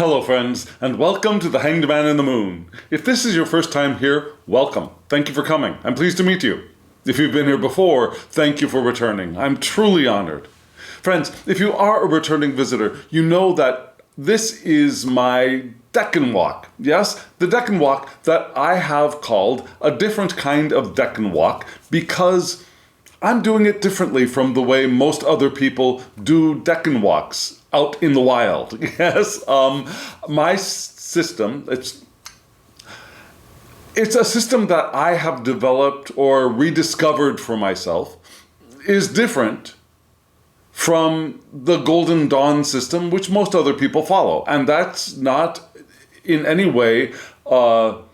Hello friends, and welcome to the Hanged Man in the Moon. If this is your first time here, welcome. Thank you for coming. I'm pleased to meet you. If you've been here before, thank you for returning. I'm truly honored. Friends, if you are a returning visitor, you know that this is my Decan walk. Yes, the Decan walk that I have called a different kind of Decan walk because I'm doing it differently from the way most other people do Decan walks out in the wild. Yes, my system, it's a system that I have developed or rediscovered for myself, is different from the Golden Dawn system, which most other people follow. And that's not in any way an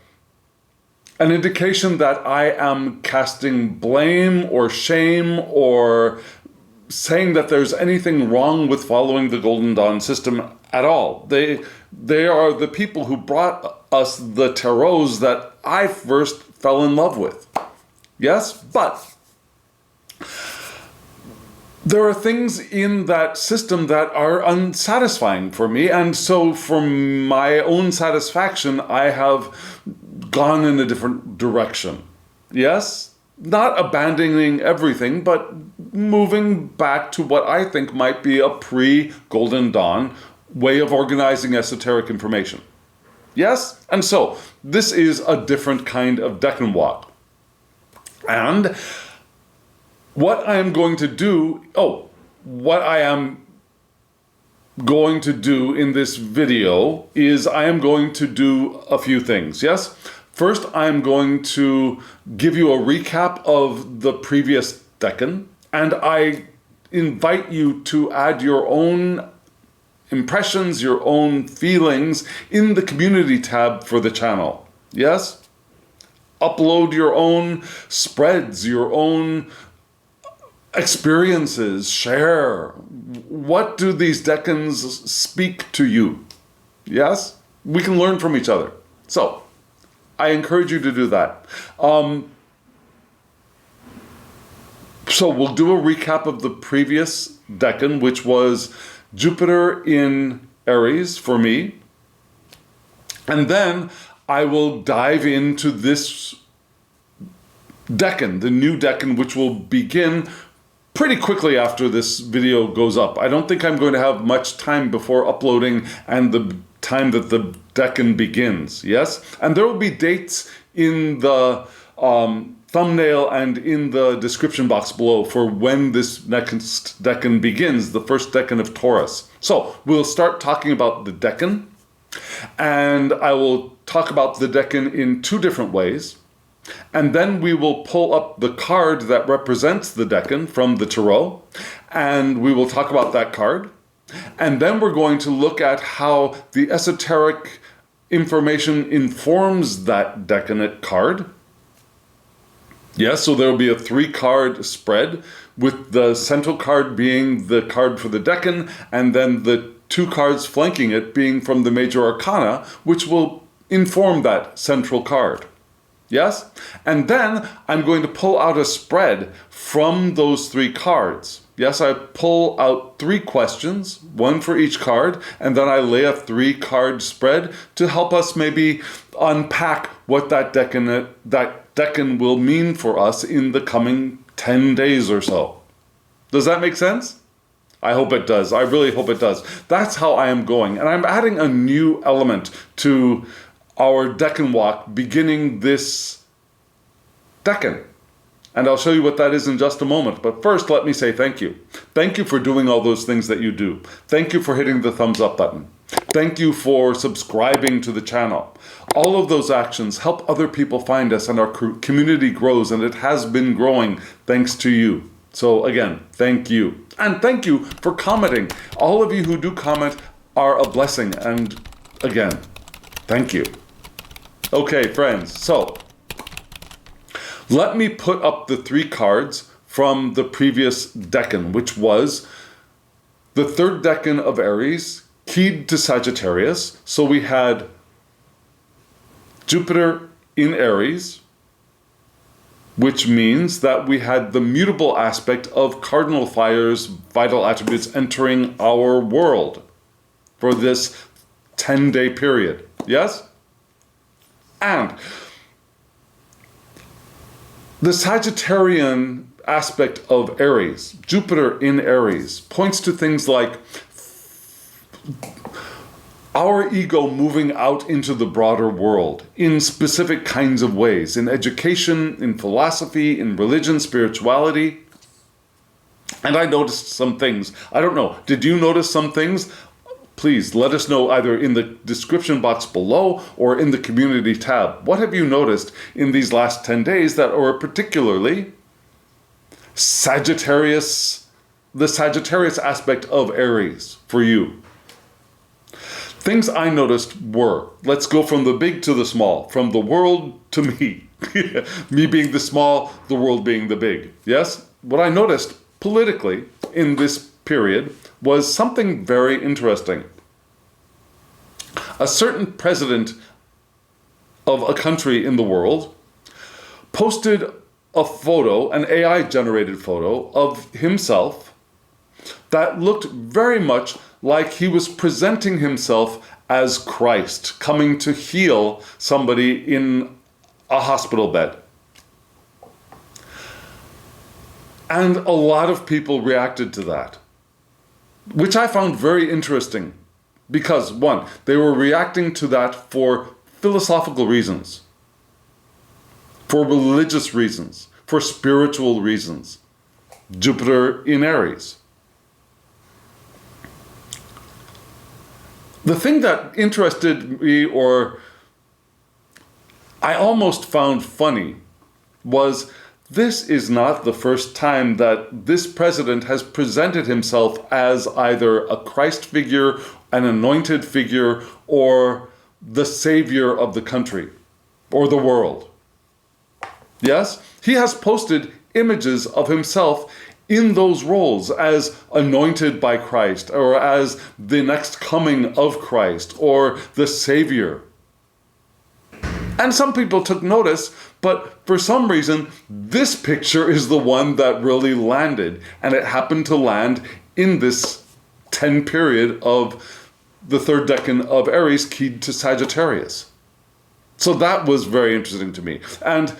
indication that I am casting blame or shame or saying that there's anything wrong with following the Golden Dawn system at all. They are the people who brought us the tarots that I first fell in love with. Yes, but there are things in that system that are unsatisfying for me, and so for my own satisfaction, I have gone in a different direction. Yes? Not abandoning everything, but moving back to what I think might be a pre-Golden Dawn way of organizing esoteric information. Yes? And so, this is a different kind of Decan walk. And what I am going to do, in this video is I am going to do a few things, yes? First, I'm going to give you a recap of the previous Decan, and I invite you to add your own impressions, your own feelings in the community tab for the channel. Yes? Upload your own spreads, your own experiences, share. What do these Decans speak to you? Yes? We can learn from each other. So, I encourage you to do that. So we'll do a recap of the previous Decan, which was Jupiter in Aries for me. And then I will dive into this Decan, the new Decan, which will begin pretty quickly after this video goes up. I don't think I'm going to have much time before uploading and the time that the Decan begins, yes? And there will be dates in the thumbnail and in the description box below for when this next Decan begins, the first Decan of Taurus. So we'll start talking about the Decan, and I will talk about the Decan in two different ways. And then we will pull up the card that represents the Decan from the tarot, and we will talk about that card. And then we're going to look at how the esoteric information informs that decanic card. Yes, so there will be a 3-card spread, with the central card being the card for the Decan, and then the 2 cards flanking it being from the major arcana, which will inform that central card. Yes? And then I'm going to pull out a spread from those 3 cards. Yes, I pull out 3 questions, 1 for each card, and then I lay a 3-card spread to help us maybe unpack what that Decan will mean for us in the coming 10 days or so. Does that make sense? I hope it does. I really hope it does. That's how I am going. And I'm adding a new element to our Decan walk beginning this Decan. And I'll show you what that is in just a moment. But first, let me say thank you. Thank you for doing all those things that you do. Thank you for hitting the thumbs up button. Thank you for subscribing to the channel. All of those actions help other people find us, and our community grows, and it has been growing thanks to you. So again, thank you. And thank you for commenting. All of you who do comment are a blessing. And again, thank you. Okay, friends, so let me put up the 3 cards from the previous Decan, which was the 3rd Decan of Aries, keyed to Sagittarius. So we had Jupiter in Aries, which means that we had the mutable aspect of cardinal fire's vital attributes entering our world for this 10-day period. Yes? And the Sagittarian aspect of Aries, Jupiter in Aries, points to things like our ego moving out into the broader world in specific kinds of ways, in education, in philosophy, in religion, spirituality. And I noticed some things. I don't know, did you notice some things? Please let us know either in the description box below or in the community tab. What have you noticed in these last 10 days that are particularly Sagittarius, the Sagittarius aspect of Aries for you? Things I noticed were, let's go from the big to the small, from the world to me. Me being the small, the world being the big. Yes? What I noticed politically in this period was something very interesting. A certain president of a country in the world posted a photo, an AI-generated photo of himself that looked very much like he was presenting himself as Christ, coming to heal somebody in a hospital bed. And a lot of people reacted to that, which I found very interesting because, one, they were reacting to that for philosophical reasons, for religious reasons, for spiritual reasons. Jupiter in Aries. The thing that interested me, or I almost found funny, was this is not the first time that this president has presented himself as either a Christ figure, an anointed figure, or the savior of the country or the world. Yes, he has posted images of himself in those roles as anointed by Christ, or as the next coming of Christ, or the savior. And some people took notice, but for some reason, this picture is the one that really landed. And it happened to land in this 10 period of the third decan of Aries keyed to Sagittarius. So that was very interesting to me. And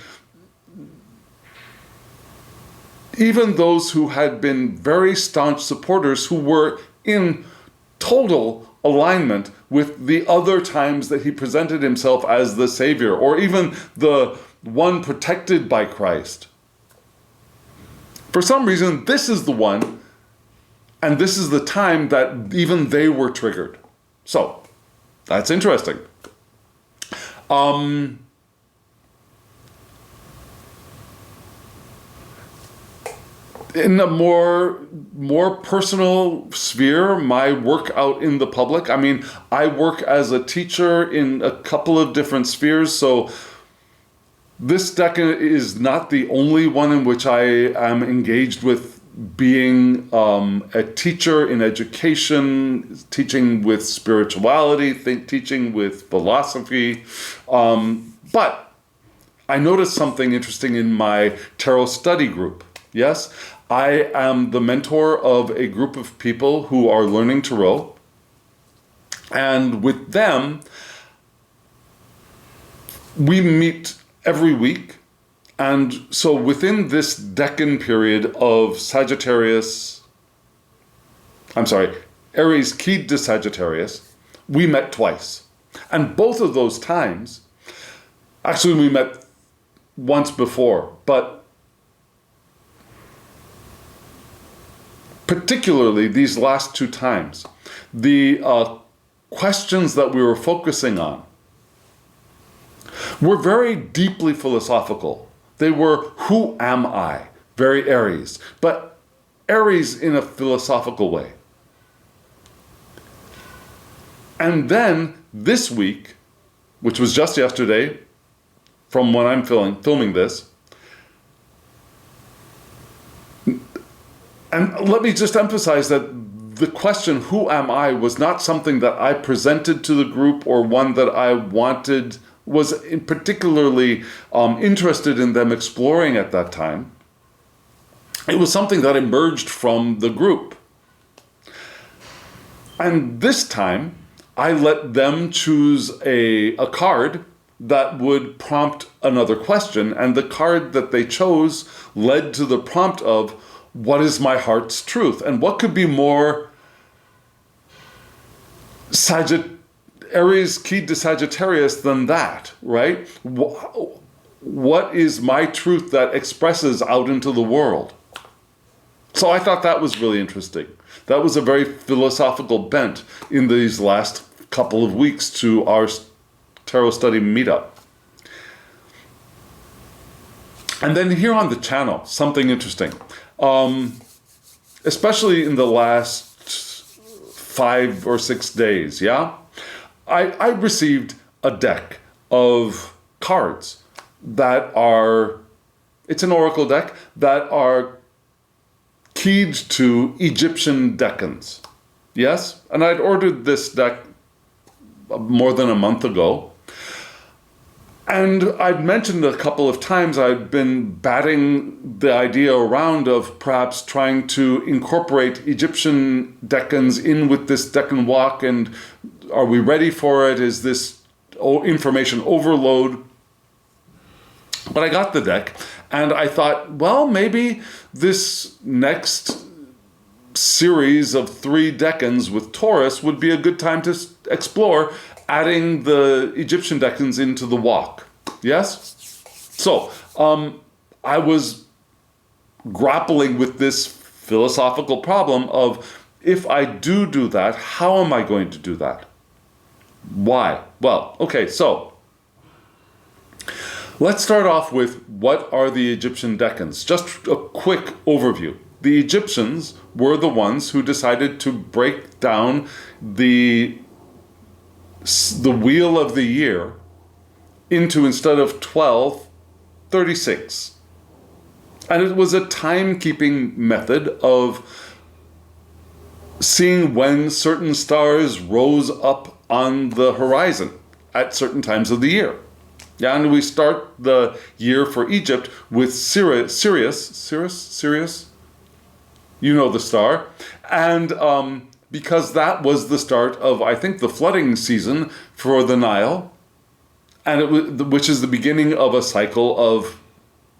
even those who had been very staunch supporters who were in total alignment with the other times that he presented himself as the savior, or even the one protected by Christ. For some reason, this is the one, and this is the time that even they were triggered. So, that's interesting. In a more personal sphere, my work out in the public, I mean, I work as a teacher in a couple of different spheres, so this decan is not the only one in which I am engaged with being a teacher in education, teaching with spirituality, teaching with philosophy, but I noticed something interesting in my tarot study group. Yes, I am the mentor of a group of people who are learning tarot, and with them, we meet every week. And so within this decan period of Aries keyed to Sagittarius, we met twice. And both of those times, actually we met once before, but particularly these last two times, the questions that we were focusing on were very deeply philosophical. They were, who am I? Very Aries, but Aries in a philosophical way. And then this week, which was just yesterday, from when I'm filming this, and let me just emphasize that the question, who am I, was not something that I presented to the group or one that I was particularly interested in them exploring at that time. It was something that emerged from the group. And this time, I let them choose a card that would prompt another question, and the card that they chose led to the prompt of, what is my heart's truth? And what could be more Aries keyed to Sagittarius than that, right? What is my truth that expresses out into the world? So I thought that was really interesting. That was a very philosophical bent in these last couple of weeks to our tarot study meetup. And then here on the channel, something interesting. Especially in the last 5 or 6 days, yeah? I received a deck of cards that are, it's an oracle deck, that are keyed to Egyptian decans. Yes? And I'd ordered this deck more than a month ago. And I'd mentioned a couple of times I'd been batting the idea around of perhaps trying to incorporate Egyptian decans in with this Decan walk, and are we ready for it? Is this information overload? But I got the deck, and I thought, well, maybe this next series of 3 decans with Taurus would be a good time to explore adding the Egyptian decans into the walk. Yes? So, I was grappling with this philosophical problem of, if I do that, how am I going to do that? Why? Well, okay, so let's start off with, what are the Egyptian decans? Just a quick overview. The Egyptians were the ones who decided to break down the wheel of the year into, instead of 12, 36. And it was a timekeeping method of seeing when certain stars rose up on the horizon at certain times of the year. Yeah, and we start the year for Egypt with Sirius, you know the star, and because that was the start of, I think, the flooding season for the Nile, and which is the beginning of a cycle of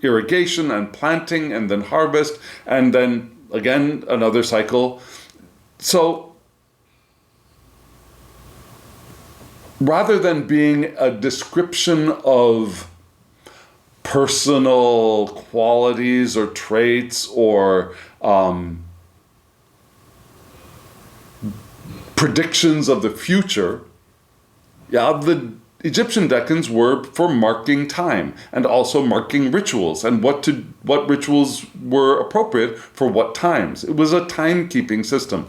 irrigation and planting and then harvest, and then again another cycle. So rather than being a description of personal qualities or traits or predictions of the future, yeah, the Egyptian decans were for marking time and also marking rituals and what rituals were appropriate for what times. It was a timekeeping system.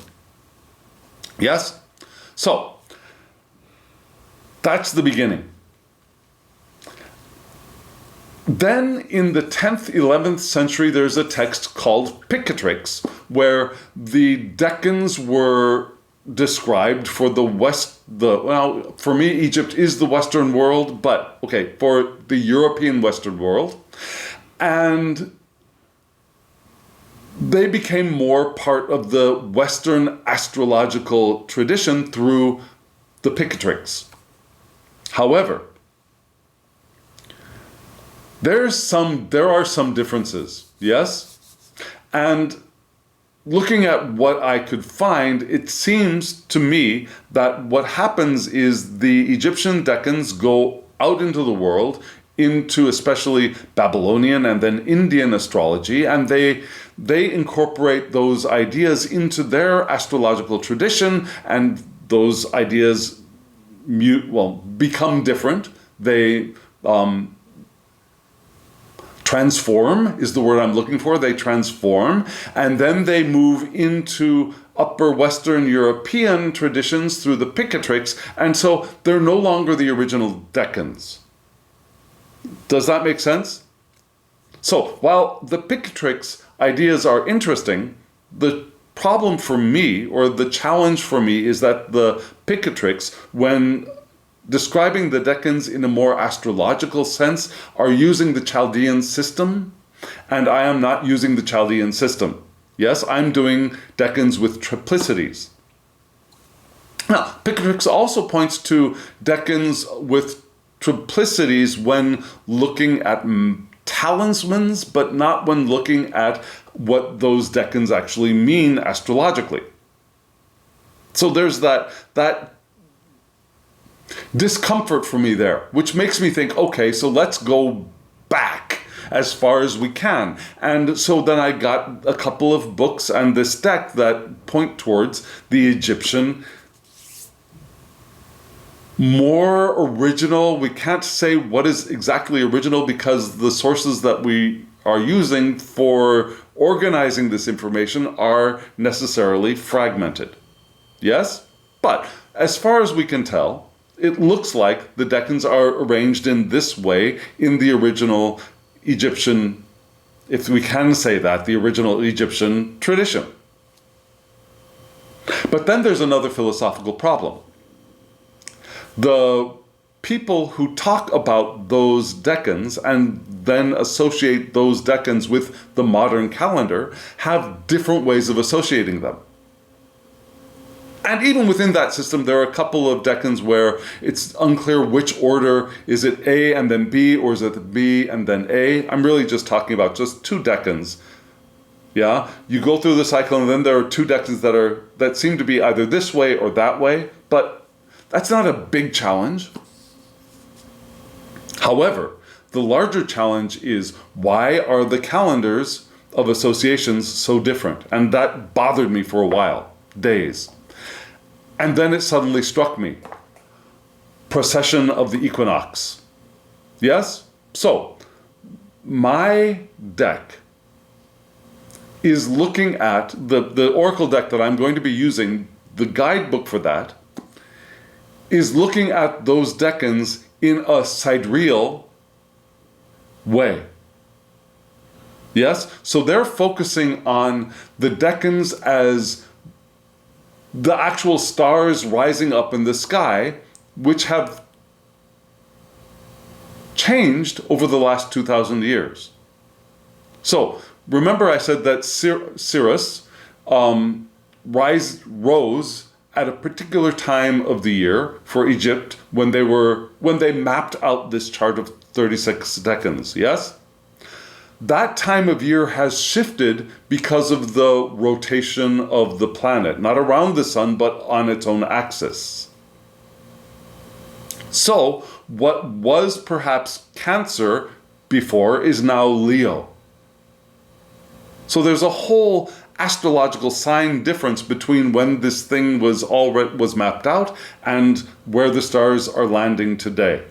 Yes? So, that's the beginning. Then in the 10th, 11th century, there's a text called Picatrix, where the decans were described for the well, for me, Egypt is the Western world, but okay, for the European Western world. And they became more part of the Western astrological tradition through the Picatrix. However, there are some differences, yes? And looking at what I could find, it seems to me that what happens is the Egyptian decans go out into the world, into especially Babylonian and then Indian astrology, and they incorporate those ideas into their astrological tradition, and those ideas become different. They transform is the word I'm looking for. They transform, and then they move into upper Western European traditions through the Picatrix, and so they're no longer the original decans. Does that make sense? So while the Picatrix ideas are interesting, the problem for me, or the challenge for me, is that the Picatrix, when describing the decans in a more astrological sense, are using the Chaldean system, and I am not using the Chaldean system. Yes, I'm doing decans with triplicities. Now, Pentacles also points to decans with triplicities when looking at talismans, but not when looking at what those decans actually mean astrologically. So there's that discomfort for me there, which makes me think, okay, so let's go back as far as we can. And so then I got a couple of books and this deck that point towards the Egyptian, more original. We can't say what is exactly original because the sources that we are using for organizing this information are necessarily fragmented. Yes? But as far as we can tell, it looks like the decans are arranged in this way in the original Egyptian, if we can say that, the original Egyptian tradition. But then there's another philosophical problem. The people who talk about those decans and then associate those decans with the modern calendar have different ways of associating them. And even within that system, there are a couple of decans where it's unclear which order. Is it A and then B, or is it B and then A? I'm really just talking about just two decans. Yeah, you go through the cycle and then there are two decans that seem to be either this way or that way, but that's not a big challenge. However, the larger challenge is, why are the calendars of associations so different? And that bothered me for a while, days. And then it suddenly struck me. Precession of the equinox. Yes? So, my deck is looking at the oracle deck that I'm going to be using, the guidebook for that, is looking at those decans in a sidereal way. Yes? So they're focusing on the decans as the actual stars rising up in the sky, which have changed over the last 2,000 years. So remember I said that Sirius rose at a particular time of the year for Egypt when they mapped out this chart of 36 decans, yes? That time of year has shifted because of the rotation of the planet, not around the sun, but on its own axis. So, what was perhaps Cancer before is now Leo. So there's a whole astrological sign difference between when this thing was mapped out and where the stars are landing today.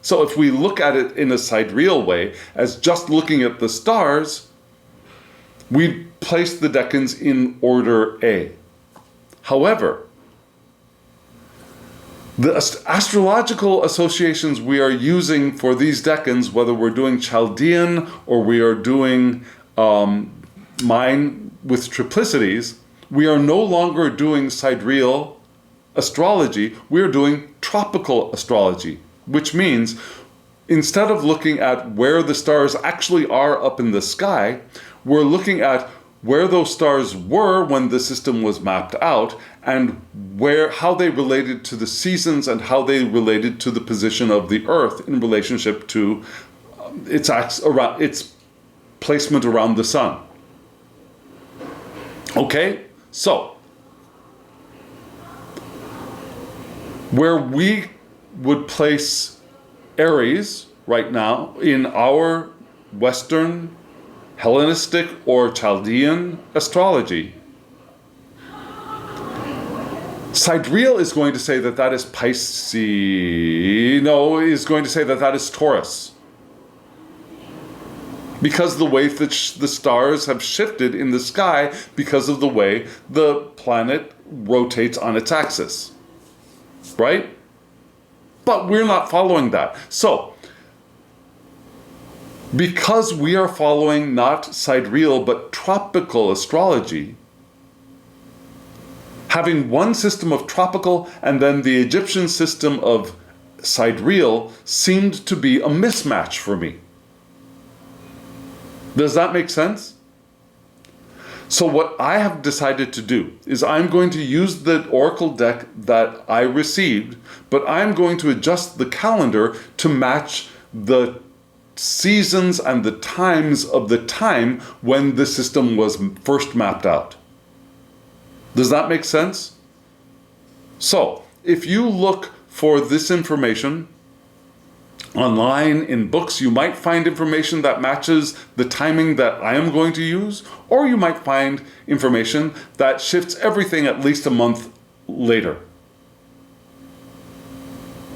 So if we look at it in a sidereal way, as just looking at the stars, we place the decans in order A. However, the astrological associations we are using for these decans, whether we're doing Chaldean or we are doing mine with triplicities, we are no longer doing sidereal astrology, we are doing tropical astrology. Which means, instead of looking at where the stars actually are up in the sky, we're looking at where those stars were when the system was mapped out, and how they related to the seasons and how they related to the position of the Earth in relationship to its placement around the sun. Okay, so where we would place Aries right now in our Western, Hellenistic, or Chaldean astrology, sidereal is going to say that that is Pisces. No, is going to say that that is Taurus. Because the way that the stars have shifted in the sky because of the way the planet rotates on its axis. Right? But we're not following that. So, because we are following not sidereal but tropical astrology, having one system of tropical and then the Egyptian system of sidereal seemed to be a mismatch for me. Does that make sense? So what I have decided to do is I'm going to use the oracle deck that I received, but I'm going to adjust the calendar to match the seasons and the times of the time when the system was first mapped out. Does that make sense? So if you look for this information online in books, you might find information that matches the timing that I am going to use, or you might find information that shifts everything at least a month later.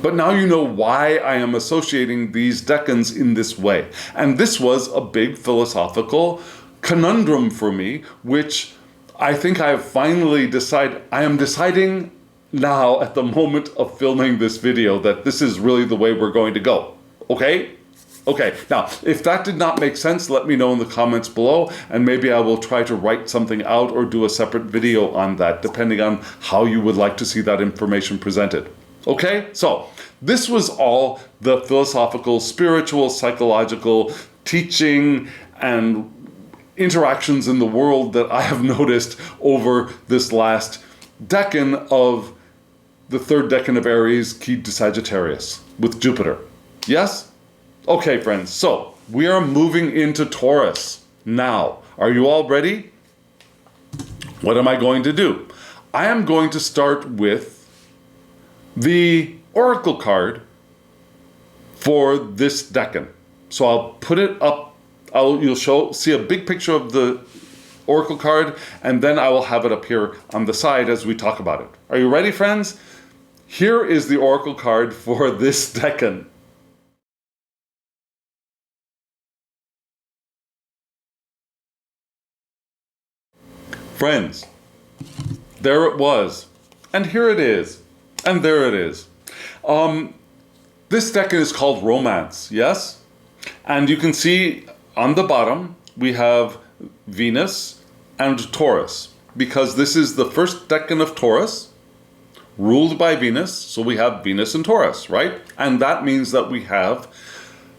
But now you know why I am associating these decans in this way. And this was a big philosophical conundrum for me, which I think I have finally decided. I am deciding now at the moment of filming this video that this is really the way we're going to go. Okay? Okay, now, if that did not make sense, let me know in the comments below, and maybe I will try to write something out or do a separate video on that, depending on how you would like to see that information presented. Okay, so this was all the philosophical, spiritual, psychological teaching and interactions in the world that I have noticed over this last decan of the third decan of Aries, keyed to Sagittarius with Jupiter. Yes? Okay, friends, so we are moving into Taurus now. Are you all ready? What am I going to do? I am going to start with the oracle card for this decan. So I'll put it up. You'll see a big picture of the oracle card, and then I will have it up here on the side as we talk about it. Are you ready, friends? Here is the oracle card for this decan. Friends, there it was, and here it is, and there it is. This decan is called Romance, yes? And you can see on the bottom, we have Venus and Taurus, because this is the first decan of Taurus, ruled by Venus, so we have Venus and Taurus, right? And that means that we have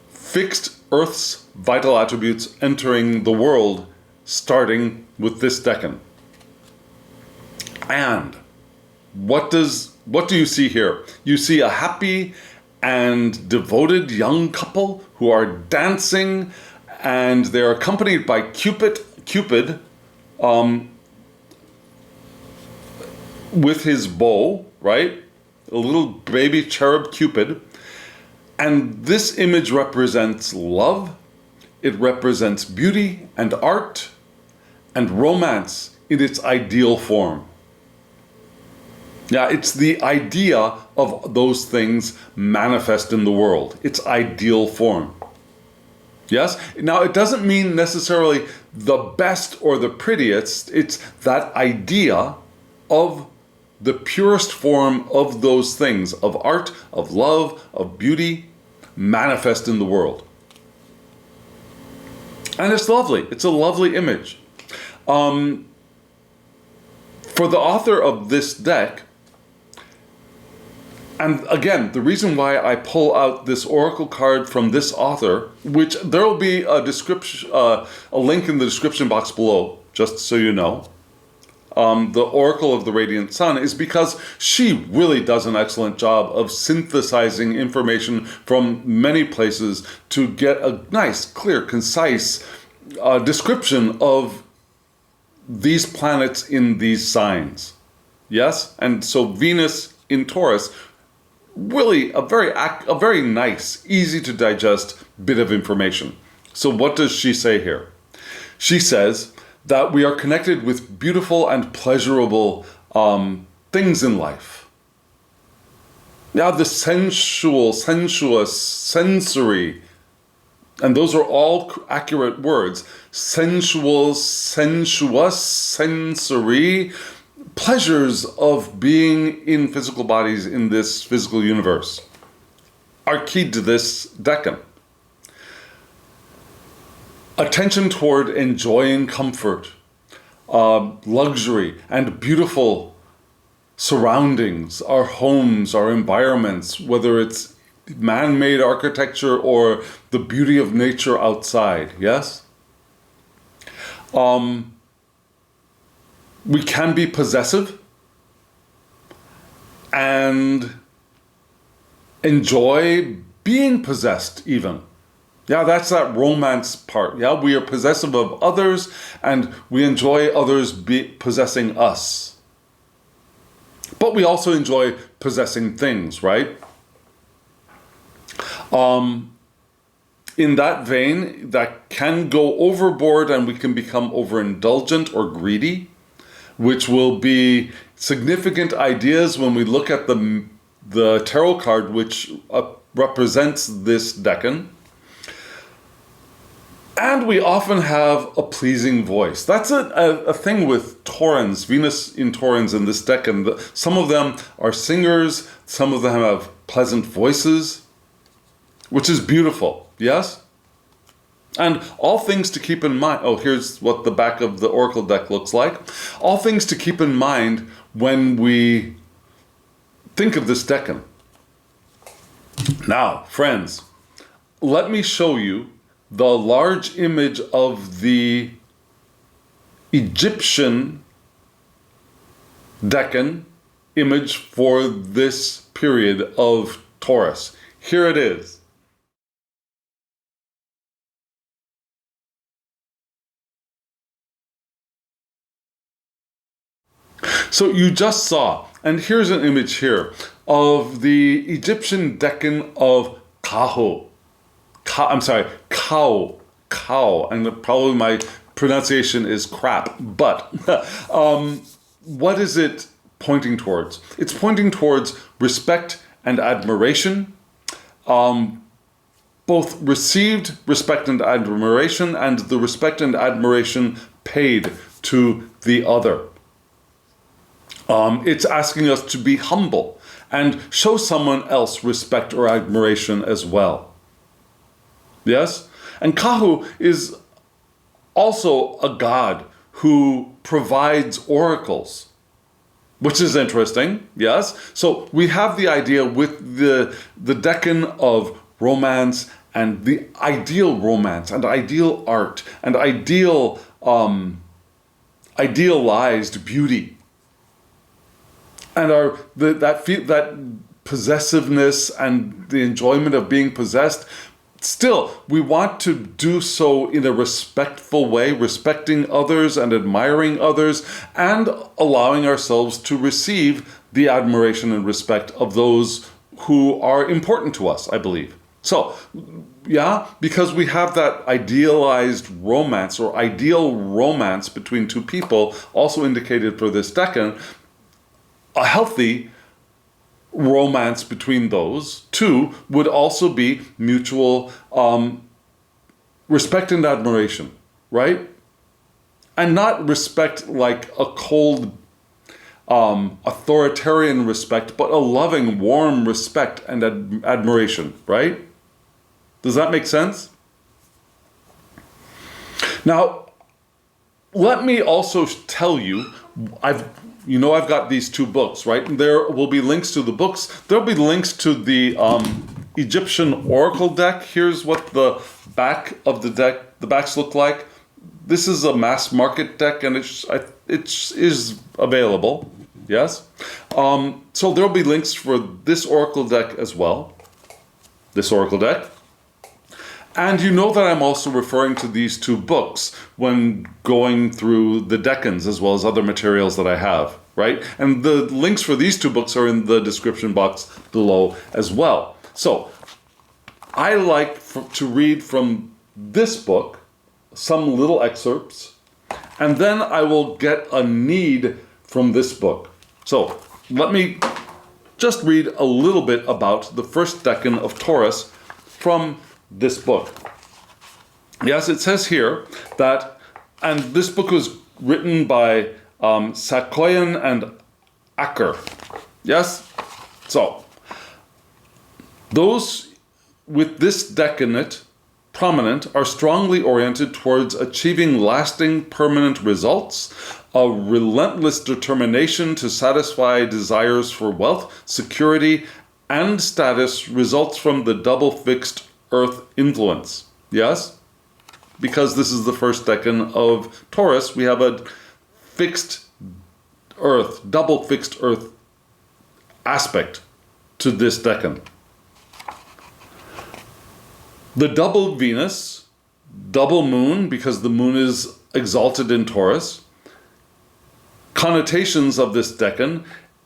fixed Earth's vital attributes entering the world, starting with this decan. And what do you see here? You see a happy and devoted young couple who are dancing, and they're accompanied by Cupid, with his bow, right? A little baby cherub Cupid. And this image represents love, it represents beauty and art and romance in its ideal form. Yeah, it's the idea of those things manifest in the world. Its ideal form. Yes? Now, it doesn't mean necessarily the best or the prettiest. It's that idea of the purest form of those things, of art, of love, of beauty, manifest in the world. And it's lovely. It's a lovely image. For the author of this deck, and again, the reason why I pull out this oracle card from this author, which there will be a description, a link in the description box below, just so you know, the Oracle of the Radiant Sun, is because she really does an excellent job of synthesizing information from many places to get a nice, clear, concise description of these planets in these signs. Yes? And so Venus in Taurus, really a very nice, easy to digest bit of information. So what does she say here? She says that we are connected with beautiful and pleasurable things in life. Now the sensual, sensuous, sensory, and those are all accurate words. Sensual, sensuous, sensory, pleasures of being in physical bodies in this physical universe are key to this decan. Attention toward enjoying comfort, luxury, and beautiful surroundings, our homes, our environments, whether it's man-made architecture or the beauty of nature outside, yes? We can be possessive and enjoy being possessed even. Yeah, that's that romance part. Yeah, we are possessive of others and we enjoy others possessing us. But we also enjoy possessing things, right? In that vein, that can go overboard and we can become overindulgent or greedy, which will be significant ideas when we look at the tarot card, which represents this decan. And we often have a pleasing voice. That's a thing with Taurans, Venus in Taurans in this decan. Some of them are singers, some of them have pleasant voices, which is beautiful, yes? And all things to keep in mind. Oh, here's what the back of the Oracle deck looks like. All things to keep in mind when we think of this decan. Now, friends, let me show you the large image of the Egyptian decan image for this period of Taurus. Here it is. So you just saw, and here's an image here, of the Egyptian decan of Khau. Khau, and probably my pronunciation is crap, but what is it pointing towards? It's pointing towards respect and admiration, both received respect and admiration, and the respect and admiration paid to the other. It's asking us to be humble and show someone else respect or admiration as well. Yes? And Khau is also a god who provides oracles, which is interesting, yes? So we have the idea with the decan of romance and the ideal romance and ideal art and idealized beauty. And that possessiveness and the enjoyment of being possessed, still, we want to do so in a respectful way, respecting others and admiring others, and allowing ourselves to receive the admiration and respect of those who are important to us, I believe. So, yeah, because we have that idealized romance or ideal romance between two people, also indicated for this decan, a healthy romance between those two would also be mutual respect and admiration, right? And not respect like a cold, authoritarian respect, but a loving, warm respect and admiration, right? Does that make sense? Now, let me also tell you, I've got these two books, right? And there will be links to the books. There'll be links to the Egyptian Oracle deck. Here's what the back of the backs look like. This is a mass market deck, and it is available, yes? So there'll be links for this Oracle deck as well, this Oracle deck. And you know that I'm also referring to these two books when going through the decans as well as other materials that I have, right? And the links for these two books are in the description box below as well. So I like to read from this book some little excerpts, and then I will get a need from this book. So let me just read a little bit about the first decan of Taurus from this book. Yes, it says here that, and this book was written by Sakoyan and Acker. Yes? So, those with this decanate prominent are strongly oriented towards achieving lasting permanent results. A relentless determination to satisfy desires for wealth, security, and status results from the double fixed Earth influence. Yes? Because this is the first decan of Taurus, we have a fixed earth, double fixed earth aspect to this decan. The double Venus, double moon, because the moon is exalted in Taurus, connotations of this decan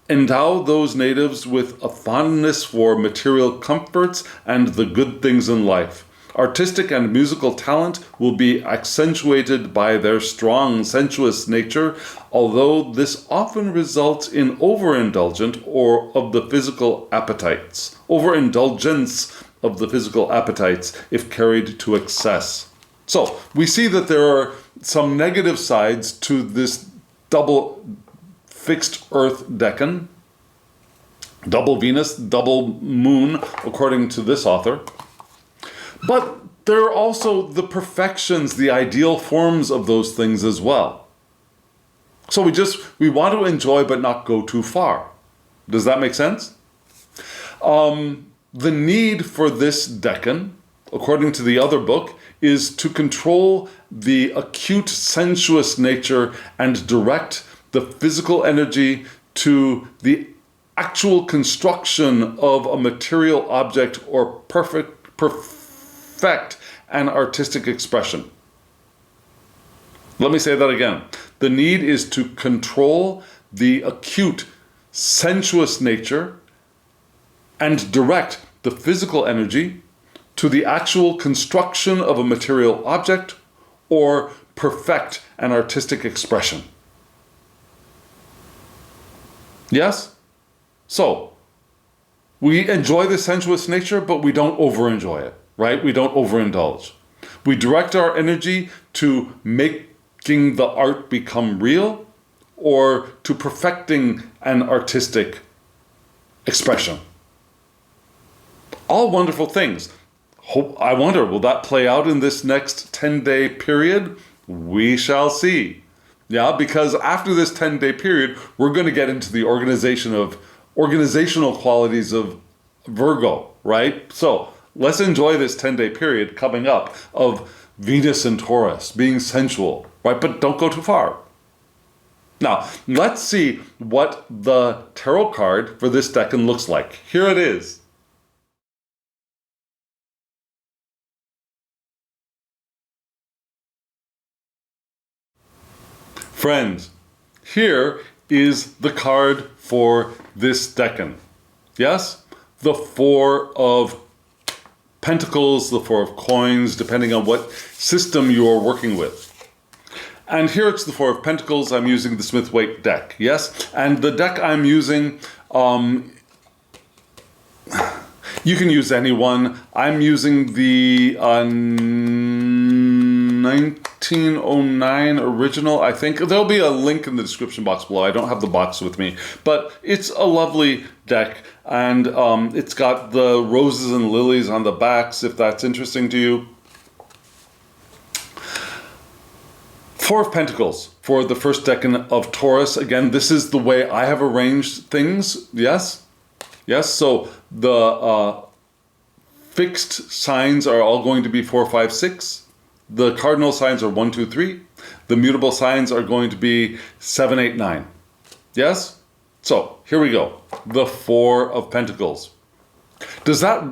endow those natives with a fondness for material comforts and the good things in life. Artistic and musical talent will be accentuated by their strong, sensuous nature, although this often results in overindulgence of the physical appetites. Overindulgence of the physical appetites if carried to excess. So we see that there are some negative sides to this double fixed earth decan, double Venus, double moon, according to this author. But there are also the perfections, the ideal forms of those things as well. So we want to enjoy but not go too far. Does that make sense? The need for this decan, according to the other book, is to control the acute sensuous nature and direct the physical energy to the actual construction of a material object or perfect an artistic expression. Let me say that again. The need is to control the acute sensuous nature and direct the physical energy to the actual construction of a material object or perfect an artistic expression. Yes? So, we enjoy the sensuous nature, but we don't over-enjoy it, right? We don't overindulge. We direct our energy to making the art become real or to perfecting an artistic expression. All wonderful things. I wonder, will that play out in this next 10-day period? We shall see. Yeah, because after this 10-day period, we're going to get into the organizational qualities of Virgo, right? So let's enjoy this 10-day period coming up of Venus and Taurus being sensual, right? But don't go too far. Now, let's see what the tarot card for this decan looks like. Here it is. Friends, here is the card for this decan. Yes? The Four of Pentacles, the Four of Coins, depending on what system you are working with. And here it's the Four of Pentacles. I'm using the Smith-Waite deck. Yes? And the deck I'm using, you can use any one. I'm using the 1909 original, I think. There'll be a link in the description box below. I don't have the box with me, but it's a lovely deck, and it's got the roses and lilies on the backs, if that's interesting to you. Four of Pentacles for the first decan of Taurus. Again, this is the way I have arranged things. Yes? Yes, so the fixed signs are all going to be 4, 5, 6. The cardinal signs are 1, 2, 3. The mutable signs are going to be 7, 8, 9. Yes? So, here we go. The Four of Pentacles. Does that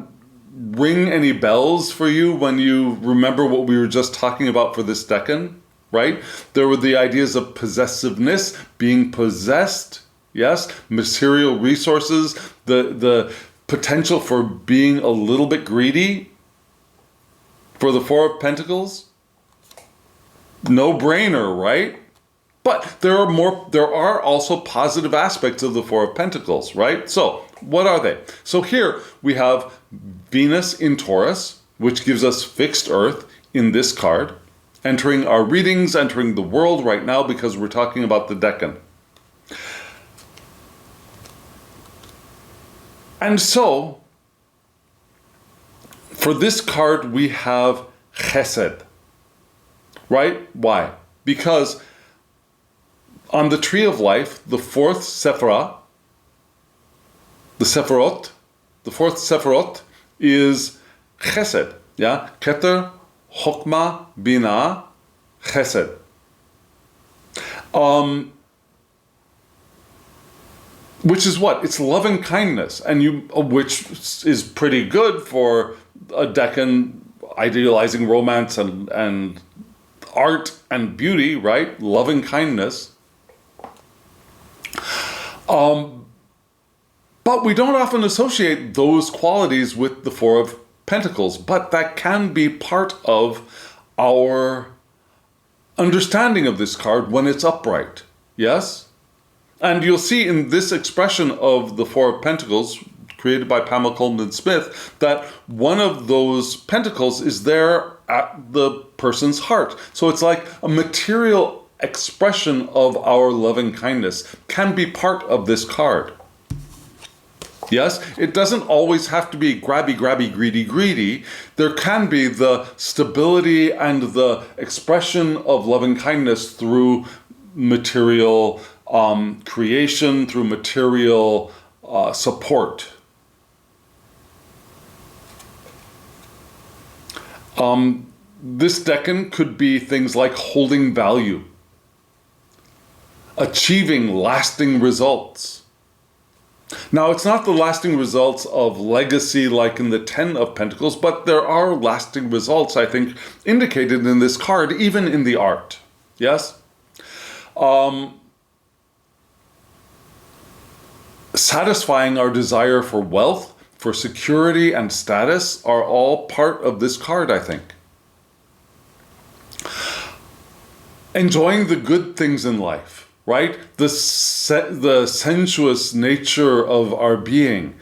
ring any bells for you when you remember what we were just talking about for this decan? Right? There were the ideas of possessiveness, being possessed. Yes? Material resources. The potential for being a little bit greedy. For the Four of Pentacles, no-brainer, right? But there are also positive aspects of the Four of Pentacles, right? So, what are they? So here we have Venus in Taurus, which gives us fixed earth in this card, entering our readings, entering the world right now because we're talking about the decan. And so, for this card, we have Chesed, right? Why? Because on the Tree of Life, the fourth Sephirah, the fourth Sephirot is Chesed, yeah? Keter, Chokmah, Binah, Chesed. Which is what? It's loving kindness, which is pretty good for a Decan idealizing romance and art and beauty, right? Loving kindness. But we don't often associate those qualities with the Four of Pentacles, but that can be part of our understanding of this card when it's upright. Yes? And you'll see in this expression of the Four of Pentacles, created by Pamela Coleman Smith, that one of those pentacles is there at the person's heart. So it's like a material expression of our loving kindness can be part of this card. Yes, it doesn't always have to be grabby, grabby, greedy, greedy. There can be the stability and the expression of loving kindness through material creation, through material support. This Decan could be things like holding value, achieving lasting results. Now, it's not the lasting results of legacy like in the Ten of Pentacles, but there are lasting results, I think, indicated in this card, even in the art. Yes? Satisfying our desire for wealth, for security and status are all part of this card, I think. Enjoying the good things in life, right? The sensuous nature of our being.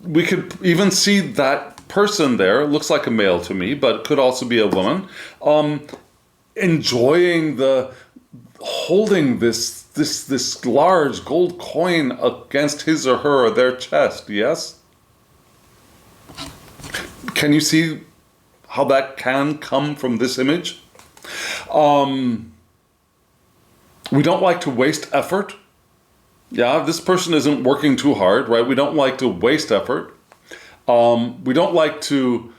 We could even see that person there, looks like a male to me, but could also be a woman, enjoying holding this large gold coin against his or her or their chest, yes? Can you see how that can come from this image? We don't like to waste effort. Yeah, this person isn't working too hard, right? We don't like to waste effort. We don't like to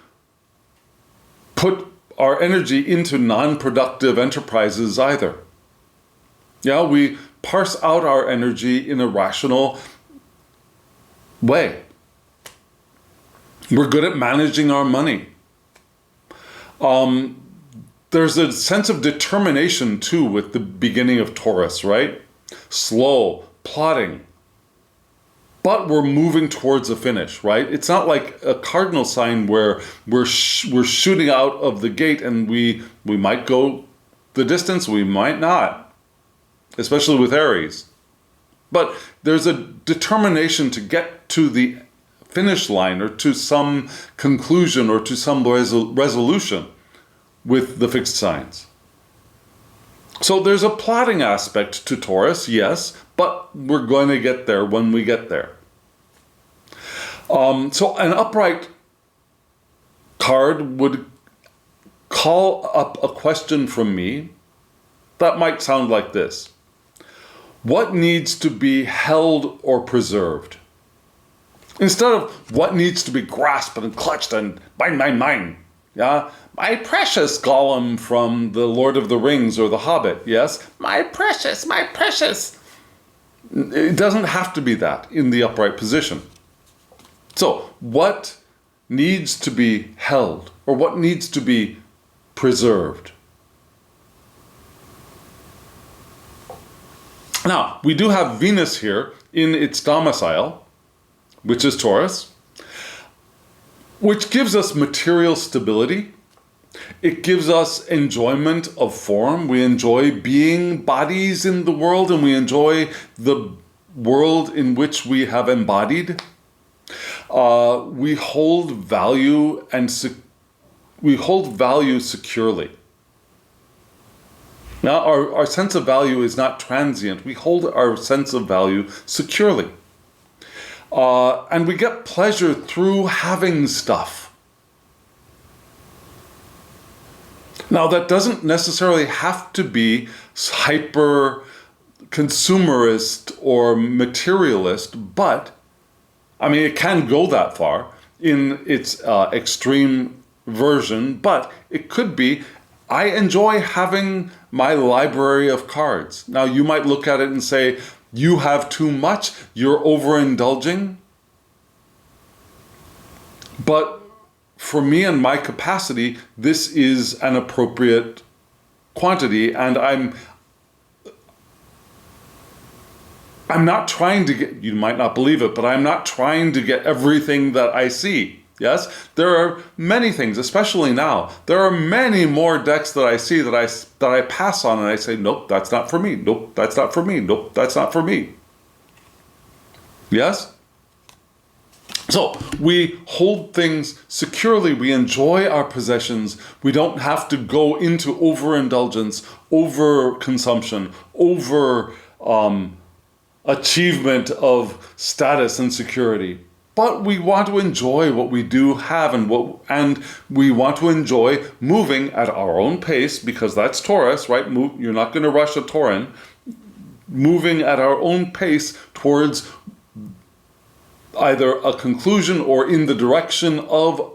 put our energy into non-productive enterprises either. Yeah, we parse out our energy in a rational way. We're good at managing our money. There's a sense of determination too with the beginning of Taurus, right? Slow, plodding. But we're moving towards a finish, right? It's not like a cardinal sign where we're shooting out of the gate and we might go the distance, we might not, especially with Aries. But there's a determination to get to the finish line or to some conclusion or to some resolution with the fixed signs. So there's a plotting aspect to Taurus, yes, but we're going to get there when we get there. So an upright card would call up a question from me that might sound like this. What needs to be held or preserved? Instead of what needs to be grasped and clutched and mine. Yeah, my precious Gollum from the Lord of the Rings or the Hobbit. Yes, my precious. It doesn't have to be that in the upright position. So what needs to be held or what needs to be preserved? Now, we do have Venus here in its domicile, which is Taurus, which gives us material stability. It gives us enjoyment of form. We enjoy being bodies in the world, and we enjoy the world in which we have embodied. We hold value securely. Now, our sense of value is not transient. We hold our sense of value securely. And we get pleasure through having stuff. Now, that doesn't necessarily have to be hyper consumerist or materialist, but, I mean, it can go that far in its extreme version, but it could be I enjoy having my library of cards. Now, you might look at it and say, you have too much, you're overindulging. But for me and my capacity, this is an appropriate quantity, and I'm not trying to get, you might not believe it, but I'm not trying to get everything that I see. Yes, there are many things, especially now. There are many more decks that I see that I pass on, and I say, nope, that's not for me. Nope, that's not for me. Nope, that's not for me. Yes? So we hold things securely. We enjoy our possessions. We don't have to go into overindulgence, overconsumption, over achievement of status and security. But we want to enjoy what we do have, and we want to enjoy moving at our own pace, because that's Taurus, right? You're not going to rush a Tauran. Moving at our own pace towards either a conclusion or in the direction of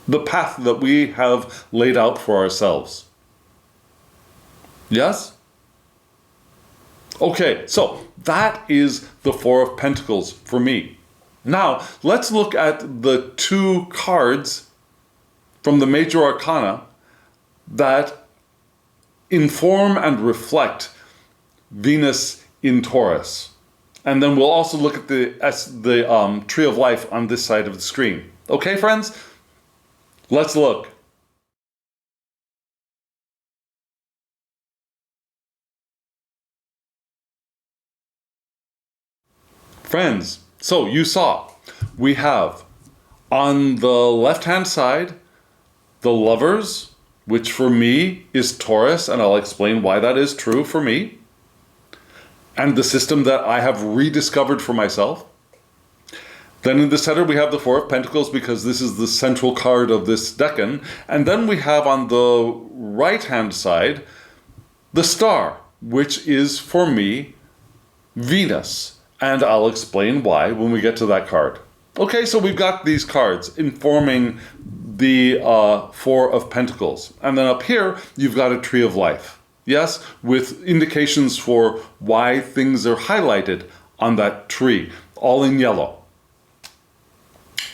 the path that we have laid out for ourselves. Yes? Okay, so that is the Four of Pentacles for me. Now, let's look at the two cards from the Major Arcana that inform and reflect Venus in Taurus. And then we'll also look at the Tree of Life on this side of the screen. Okay, friends? Let's look. Friends, so you saw, we have on the left-hand side, the Lovers, which for me is Taurus, and I'll explain why that is true for me, and the system that I have rediscovered for myself. Then in the center we have the Four of Pentacles, because this is the central card of this decan. And then we have on the right-hand side, the Star, which is for me, Venus. And I'll explain why when we get to that card. Okay, so we've got these cards informing the Four of Pentacles. And then up here, you've got a Tree of Life. Yes, with indications for why things are highlighted on that tree, all in yellow.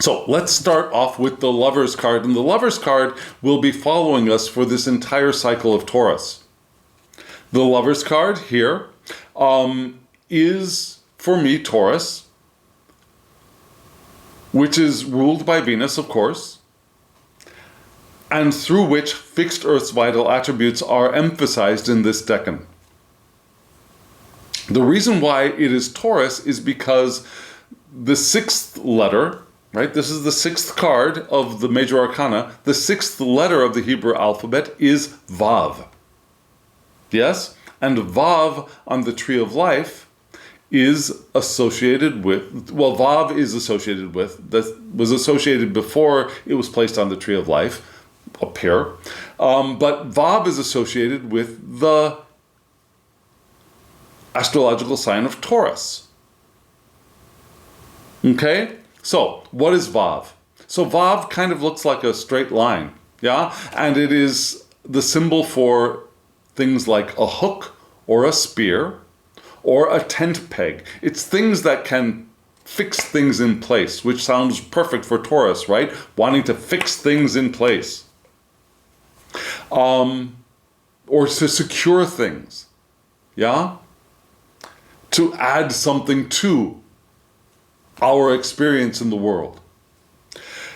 So let's start off with the Lovers card. And the Lovers card will be following us for this entire cycle of Taurus. The Lovers card here is, for me, Taurus, which is ruled by Venus, of course, and through which fixed Earth's vital attributes are emphasized in this decan. The reason why it is Taurus is because the sixth letter, right? This is the sixth card of the Major Arcana. The sixth letter of the Hebrew alphabet is Vav. Yes? And Vav on the Tree of Life is associated with, well, Vav is associated with, that was associated before it was placed on the Tree of Life, up here. But Vav is associated with the astrological sign of Taurus. Okay? So, what is Vav? So Vav kind of looks like a straight line, yeah? And it is the symbol for things like a hook or a spear or a tent peg. It's things that can fix things in place, which sounds perfect for Taurus, right? Wanting to fix things in place. Or to secure things, yeah? To add something to our experience in the world.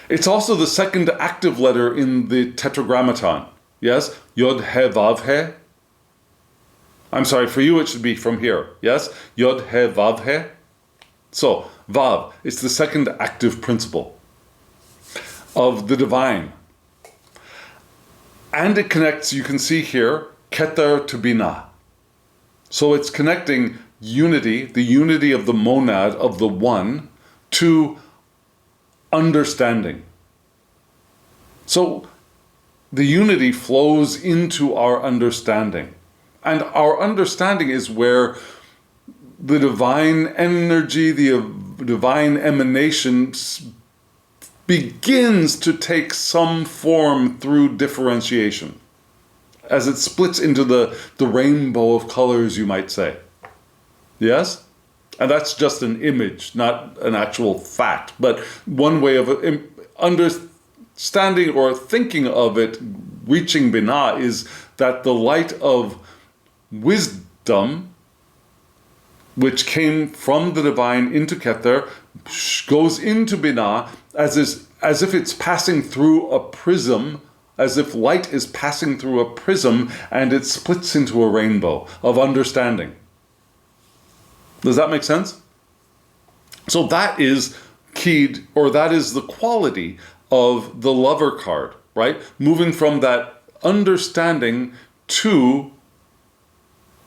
It's also the second active letter in the Tetragrammaton, yes? Yod He Vav He. I'm sorry, for you it should be from here, yes? Yod He Vav He. So, Vav, it's the second active principle of the divine. And it connects, you can see here, Keter to Binah. So it's connecting unity, the unity of the monad, of the one, to understanding. So the unity flows into our understanding. And our understanding is where the divine energy, the divine emanation begins to take some form through differentiation, as it splits into the rainbow of colors, you might say. Yes? And that's just an image, not an actual fact. But one way of understanding or thinking of it, reaching Binah, is that the light of wisdom, which came from the divine into Kether, goes into Binah as if it's passing through a prism, as if light is passing through a prism, and it splits into a rainbow of understanding. Does that make sense? So that is keyed, or that is the quality of the Lover card, right? Moving from that understanding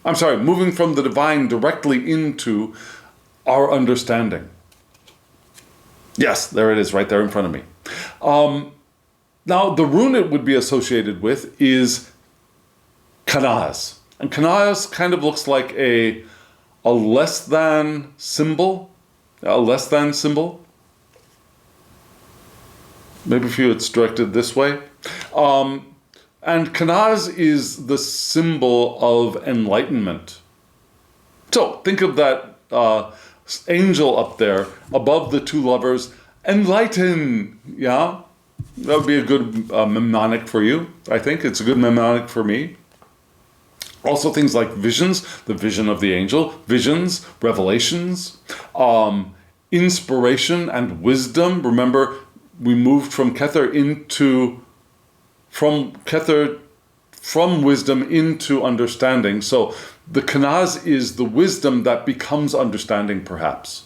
moving from the divine directly into our understanding. Yes, there it is, right there in front of me. Now, the rune it would be associated with is Kanaz. And Kanaz kind of looks like a less than symbol. Maybe for you it's directed this way. And Kanaz is the symbol of enlightenment. So think of that angel up there above the two lovers. Enlighten, yeah? That would be a good mnemonic for you, I think. It's a good mnemonic for me. Also things like visions, the vision of the angel, visions, revelations, inspiration and wisdom. Remember, we moved from from wisdom into understanding. So the Kanaz is the wisdom that becomes understanding, perhaps.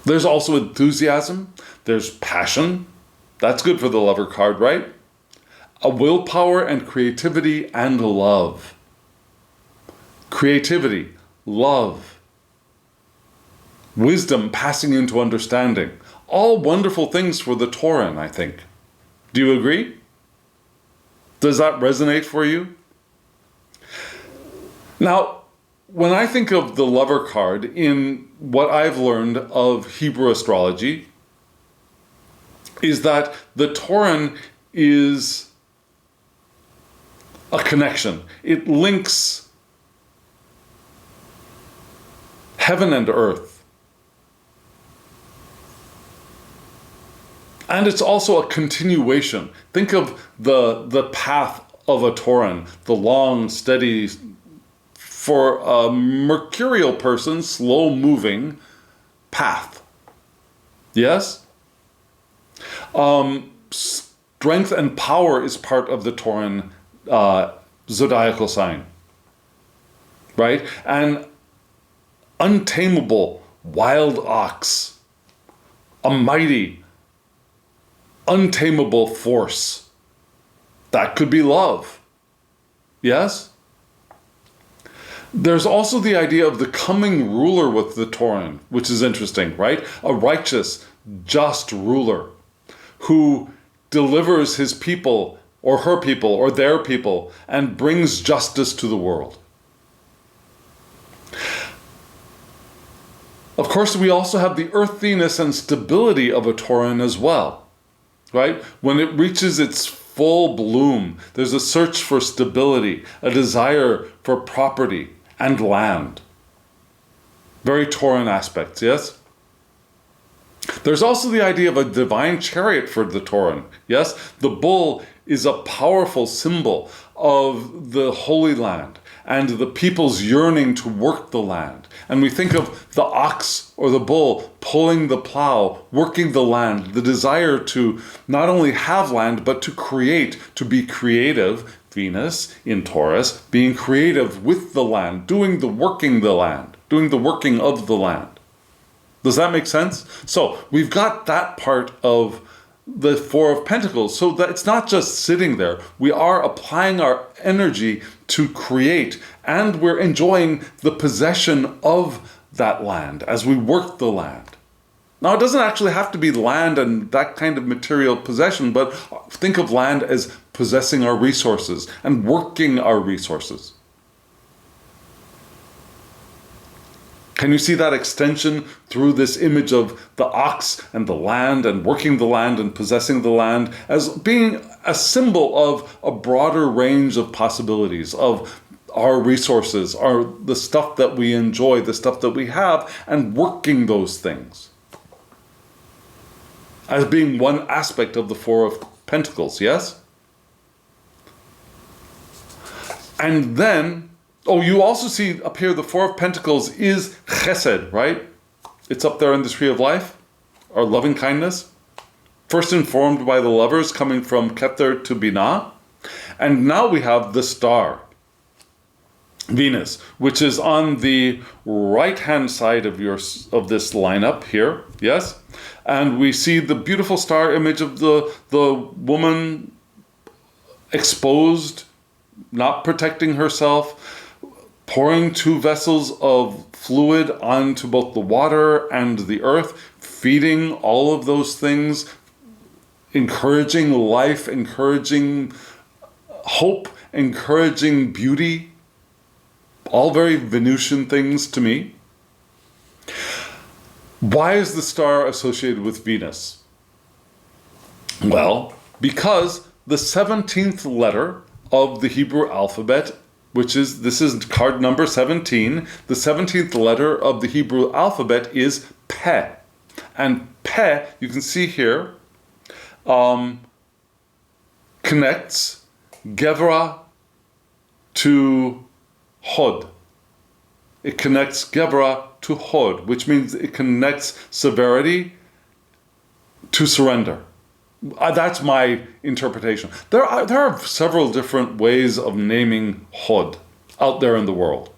There's also enthusiasm. There's passion. That's good for the Lover card, right? A willpower and creativity and love. Creativity, love, wisdom passing into understanding. All wonderful things for the Tauran, I think. Do you agree? Does that resonate for you? Now, when I think of the Lover card in what I've learned of Hebrew astrology, is that the Tauran is a connection. It links heaven and earth. And it's also a continuation. Think of the path of a Tauran, the long, steady, for a mercurial person, slow-moving path. Yes? Strength and power is part of the Tauran zodiacal sign, right? And untamable wild ox, a mighty, untamable force. That could be love. Yes? There's also the idea of the coming ruler with the Tauran, which is interesting, right? A righteous, just ruler who delivers his people or her people or their people and brings justice to the world. Of course, we also have the earthiness and stability of a Tauran as well, right? When it reaches its full bloom, there's a search for stability, a desire for property and land. Very Tauran aspects, yes? There's also the idea of a divine chariot for the Tauran, yes? The bull is a powerful symbol of the Holy Land and the people's yearning to work the land. And we think of the ox or the bull pulling the plow, working the land, the desire to not only have land, but to create, to be creative. Venus in Taurus, being creative with the land, doing the working of the land. Does that make sense? So we've got that part of the Four of Pentacles, so that it's not just sitting there. We are applying our energy to create, and we're enjoying the possession of that land as we work the land. Now, it doesn't actually have to be land and that kind of material possession, but think of land as possessing our resources and working our resources. Can you see that extension through this image of the ox and the land and working the land and possessing the land as being a symbol of a broader range of possibilities, of our resources, the stuff that we enjoy, the stuff that we have, and working those things as being one aspect of the Four of Pentacles, yes? And then, you also see up here the Four of Pentacles is chesed, right? It's up there in the Tree of Life, or loving kindness. First informed by the lovers coming from Keter to Binah. And now we have the star, Venus, which is on the right-hand side of this lineup here, yes? And we see the beautiful star image of the woman exposed, not protecting herself, pouring 2 vessels of fluid onto both the water and the earth, feeding all of those things, encouraging life, encouraging hope, encouraging beauty. All very Venusian things to me. Why is the star associated with Venus? Well, because the 17th letter of the Hebrew alphabet, this is card number 17, the 17th letter of the Hebrew alphabet is Peh. And Peh, you can see here, connects Gevra to Hod. It connects Gevra to Hod, which means it connects severity to surrender. That's my interpretation. There are several different ways of naming Hod out there in the world.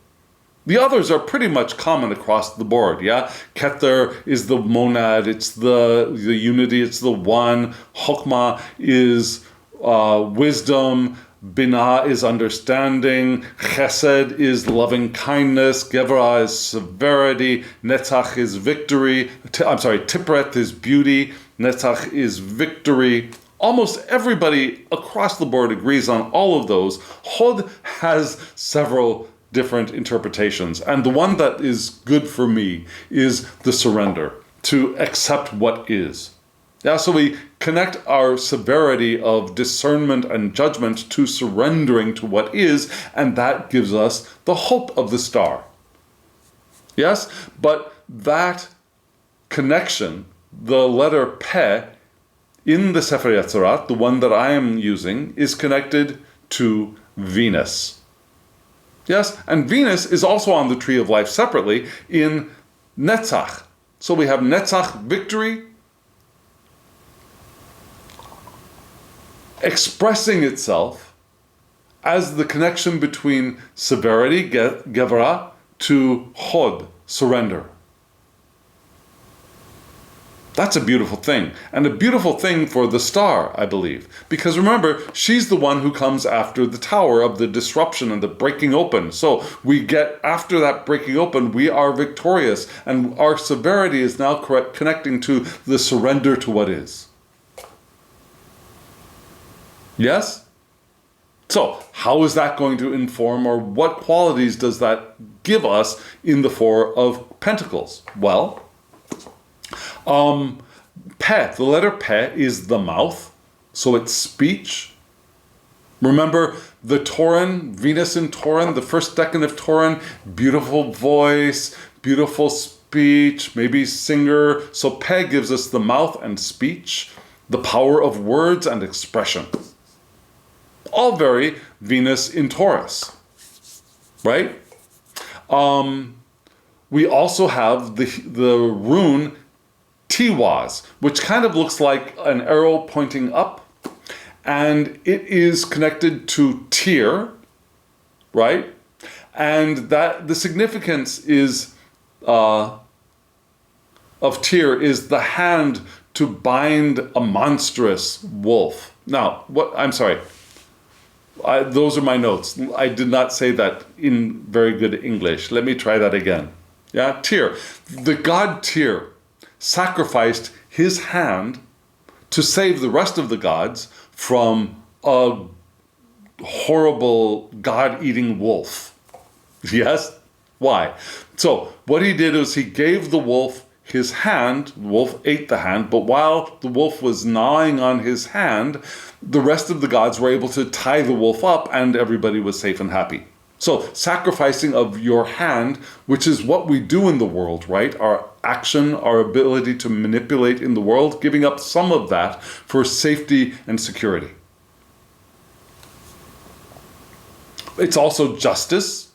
The others are pretty much common across the board, yeah? Keter is the monad, it's the unity, it's the one. Chokmah is wisdom. Binah is understanding, Chesed is loving kindness, Gevra is severity, Netzach is victory, Tipret is beauty, Netzach is victory. Almost everybody across the board agrees on all of those. Hod has several different interpretations, and the one that is good for me is the surrender, to accept what is. Yeah, so we connect our severity of discernment and judgment to surrendering to what is, and that gives us the hope of the star. Yes, but that connection, the letter Peh, in the Sefer Yetzerat, the one that I am using, is connected to Venus. Yes, and Venus is also on the Tree of Life separately in Netzach. So we have Netzach, victory, expressing itself as the connection between severity, Gevra, to Hod, surrender. That's a beautiful thing. And a beautiful thing for the star, I believe. Because remember, she's the one who comes after the tower of the disruption and the breaking open. So we get, after that breaking open, we are victorious. And our severity is now connecting to the surrender to what is. Yes? So, how is that going to inform, or what qualities does that give us in the Four of Pentacles? Well, Peh, the letter Peh is the mouth, so it's speech. Remember the Tauran, Venus in Tauran, the first decan of Tauran, beautiful voice, beautiful speech, maybe singer. So Peh gives us the mouth and speech, the power of words and expression. All very Venus in Taurus, right? We also have the rune Tiwaz, which kind of looks like an arrow pointing up, and it is connected to Tyr, right? And that the significance is of Tyr is the hand to bind a monstrous wolf. Now, those are my notes. I did not say that in very good English. Let me try that again. Yeah, Tyr. The god Tyr sacrificed his hand to save the rest of the gods from a horrible god-eating wolf. Yes? Why? So what he did is he gave the wolf his hand. The wolf ate the hand, but while the wolf was gnawing on his hand, the rest of the gods were able to tie the wolf up and everybody was safe and happy. So sacrificing of your hand, which is what we do in the world, right? Our action, our ability to manipulate in the world, giving up some of that for safety and security. It's also justice.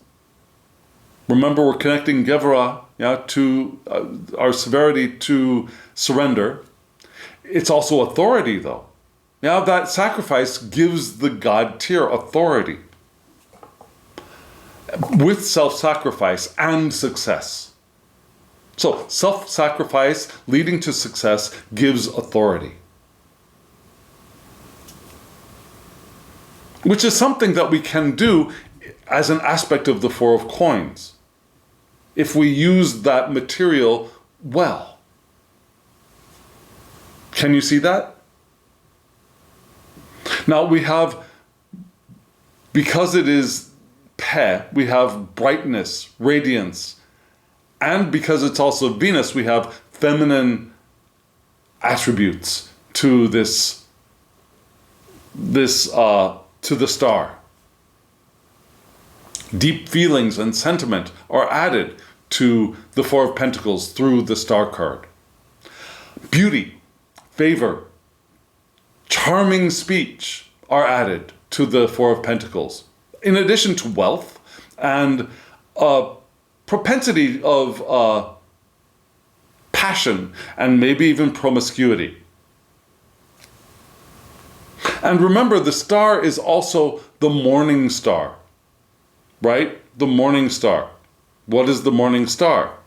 Remember, we're connecting Gevurah, to our severity to surrender. It's also authority, though. Now, that sacrifice gives the God tier authority with self-sacrifice and success. So, self-sacrifice leading to success gives authority, which is something that we can do as an aspect of the Four of Coins, if we use that material well. Can you see that? Now we have, because it is Pe, we have brightness, radiance, and because it's also Venus, we have feminine attributes to this to the star. Deep feelings and sentiment are added to the Four of Pentacles through the star card. Beauty, favor, charming speech are added to the Four of Pentacles, in addition to wealth and propensity of passion and maybe even promiscuity. And remember, the star is also the morning star, right? The morning star. What is the morning star?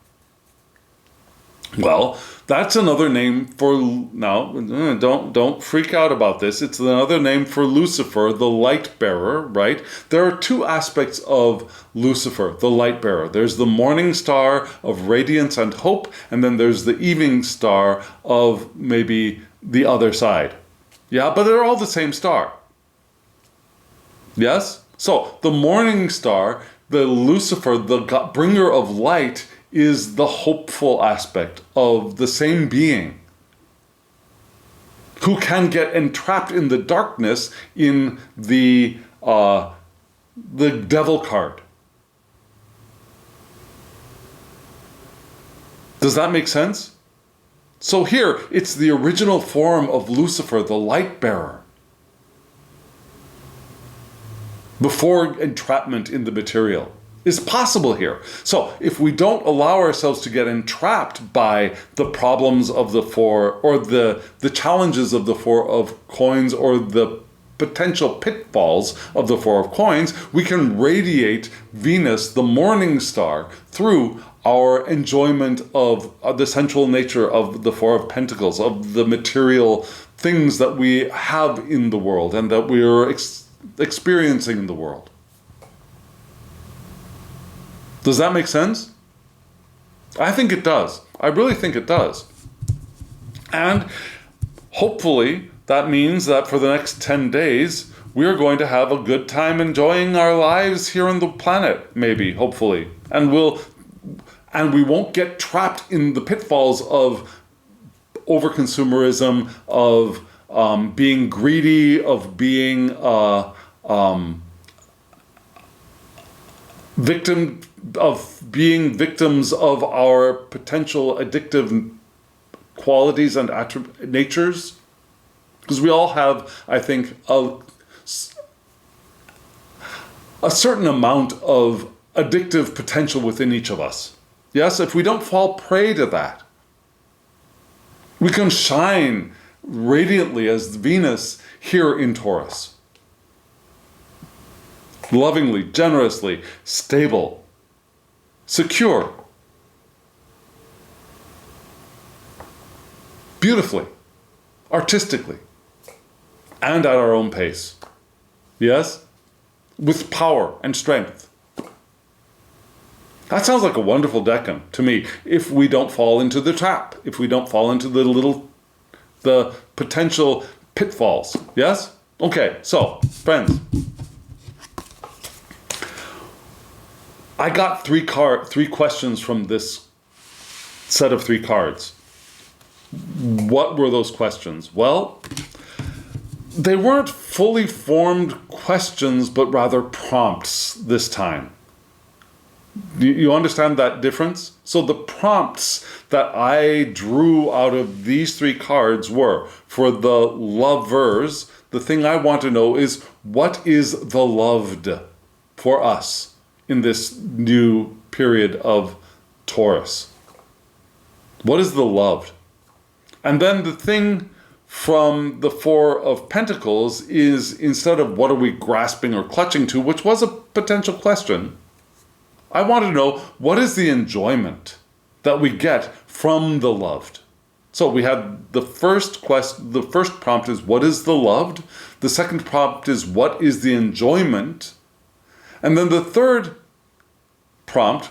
Well, that's another name for, now, don't freak out about this. It's another name for Lucifer, the light bearer, right? There are two aspects of Lucifer, the light bearer. There's the morning star of radiance and hope, and then there's the evening star of maybe the other side. Yeah, but they're all the same star. Yes? So the morning star, the Lucifer, the bringer of light, is the hopeful aspect of the same being who can get entrapped in the darkness in the devil card. Does that make sense? So here, it's the original form of Lucifer, the light bearer, before entrapment in the material is possible here. So if we don't allow ourselves to get entrapped by the problems of the Four, or the challenges of the Four of Coins, or the potential pitfalls of the Four of Coins, we can radiate Venus, the morning star, through our enjoyment of the central nature of the Four of Pentacles, of the material things that we have in the world and that we are experiencing in the world. Does that make sense? I think it does. I really think it does. And hopefully that means that for the next 10 days, we are going to have a good time enjoying our lives here on the planet, maybe, hopefully. And we won't get trapped in the pitfalls of overconsumerism, of being greedy, of being victims of our potential addictive qualities and natures. Because we all have, I think, a certain amount of addictive potential within each of us. Yes, if we don't fall prey to that, we can shine radiantly as Venus here in Taurus. Lovingly, generously, stable, secure, beautifully, artistically, and at our own pace. Yes? With power and strength. That sounds like a wonderful decan to me, if we don't fall into the trap, if we don't fall into the potential pitfalls. Yes? Okay, so, friends, I got three questions from this set of 3 cards. What were those questions? Well, they weren't fully formed questions, but rather prompts this time. You understand that difference? So the prompts that I drew out of these 3 cards were, for the lovers, the thing I want to know is, what is the loved for us in this new period of Taurus? What is the loved? And then the thing from the 4 of Pentacles is, instead of what are we grasping or clutching to, which was a potential question, I want to know, what is the enjoyment that we get from the loved? So we had the first prompt is, what is the loved? The second prompt is, what is the enjoyment? And then the third prompt,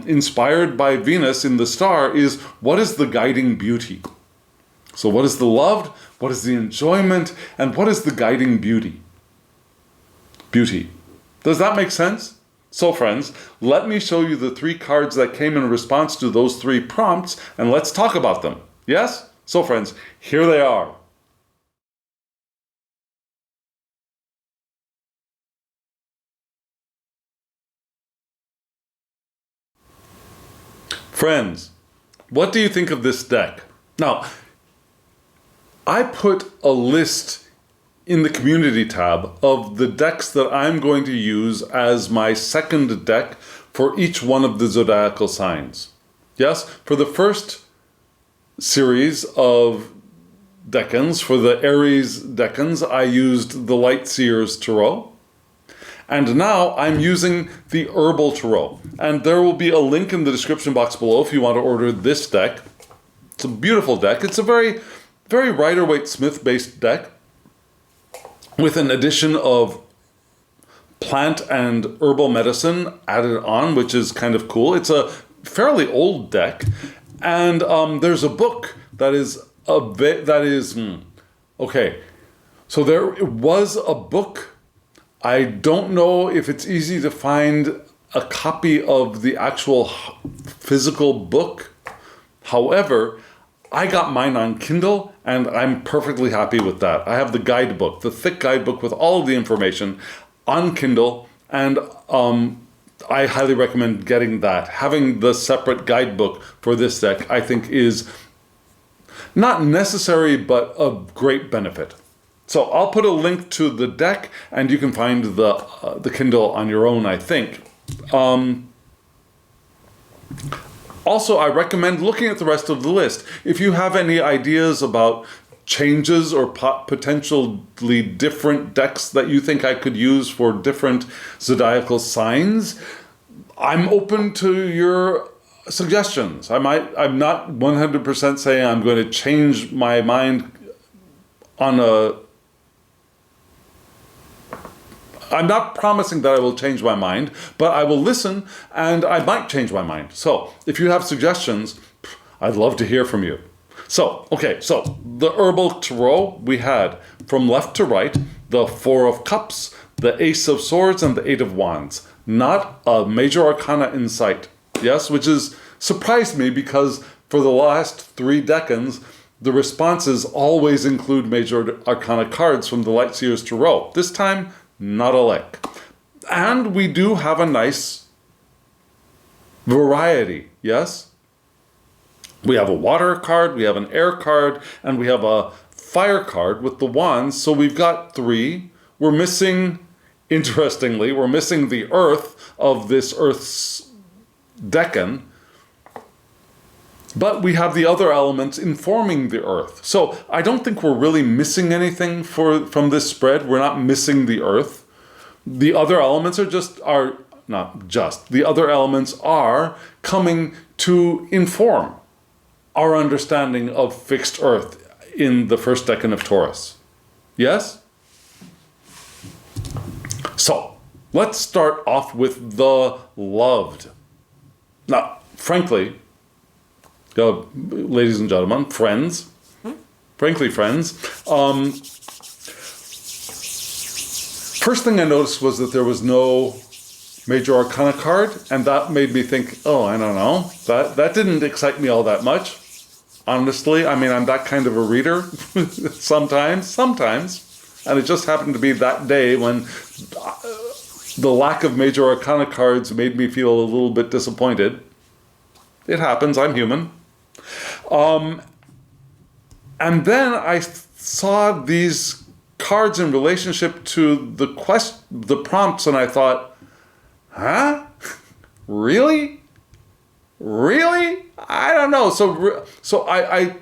inspired by Venus in the star, is, what is the guiding beauty? So what is the loved? What is the enjoyment? And what is the guiding beauty? Beauty. Does that make sense? So friends, let me show you the 3 cards that came in response to those 3 prompts, and let's talk about them. Yes? So friends, here they are. Friends, what do you think of this deck? Now, I put a list in the community tab of the decks that I'm going to use as my second deck for each one of the zodiacal signs. Yes, for the first series of decans, for the Aries decans, I used the Light Seers Tarot. And now I'm using the Herbal Tarot. And there will be a link in the description box below if you want to order this deck. It's a beautiful deck. It's a very, very Rider-Waite-Smith based deck, with an addition of plant and herbal medicine added on, which is kind of cool. It's a fairly old deck, and there's a book that is okay. So there was a book. I don't know if it's easy to find a copy of the actual physical book. However, I got mine on Kindle, and I'm perfectly happy with that. I have the guidebook, the thick guidebook with all of the information on Kindle, and I highly recommend getting that. Having the separate guidebook for this deck, I think, is not necessary, but of great benefit. So I'll put a link to the deck, and you can find the Kindle on your own, I think. Also, I recommend looking at the rest of the list. If you have any ideas about changes or potentially different decks that you think I could use for different zodiacal signs, I'm open to your suggestions. I'm not 100% saying I'm going to change my mind on I'm not promising that I will change my mind, but I will listen, and I might change my mind. So if you have suggestions, I'd love to hear from you. So, okay, so the Herbal Tarot, we had from left to right, the 4 of Cups, the Ace of Swords, and the 8 of Wands. Not a major arcana in sight. Yes, which is surprised me, because for the last 3 decans, the responses always include major arcana cards from the Light Seers Tarot. This time, not a lick. And we do have a nice variety, yes? We have a water card, we have an air card, and we have a fire card with the wands. So we've got 3. We're missing, interestingly, we're missing the earth of this Earth's decan, but we have the other elements informing the earth. So I don't think we're really missing anything from this spread. We're not missing the earth. The other elements the other elements are coming to inform our understanding of fixed earth in the first decan of Taurus. Yes? So let's start off with the loved. Now, frankly, ladies and gentlemen, friends, frankly, friends, first thing I noticed was that there was no Major Arcana card, and that made me think, oh, I don't know. That didn't excite me all that much. Honestly, I mean, I'm that kind of a reader sometimes. And it just happened to be that day when the lack of Major Arcana cards made me feel a little bit disappointed. It happens, I'm human. And then I saw these cards in relationship to the prompts, and I thought, huh? Really? I don't know. So I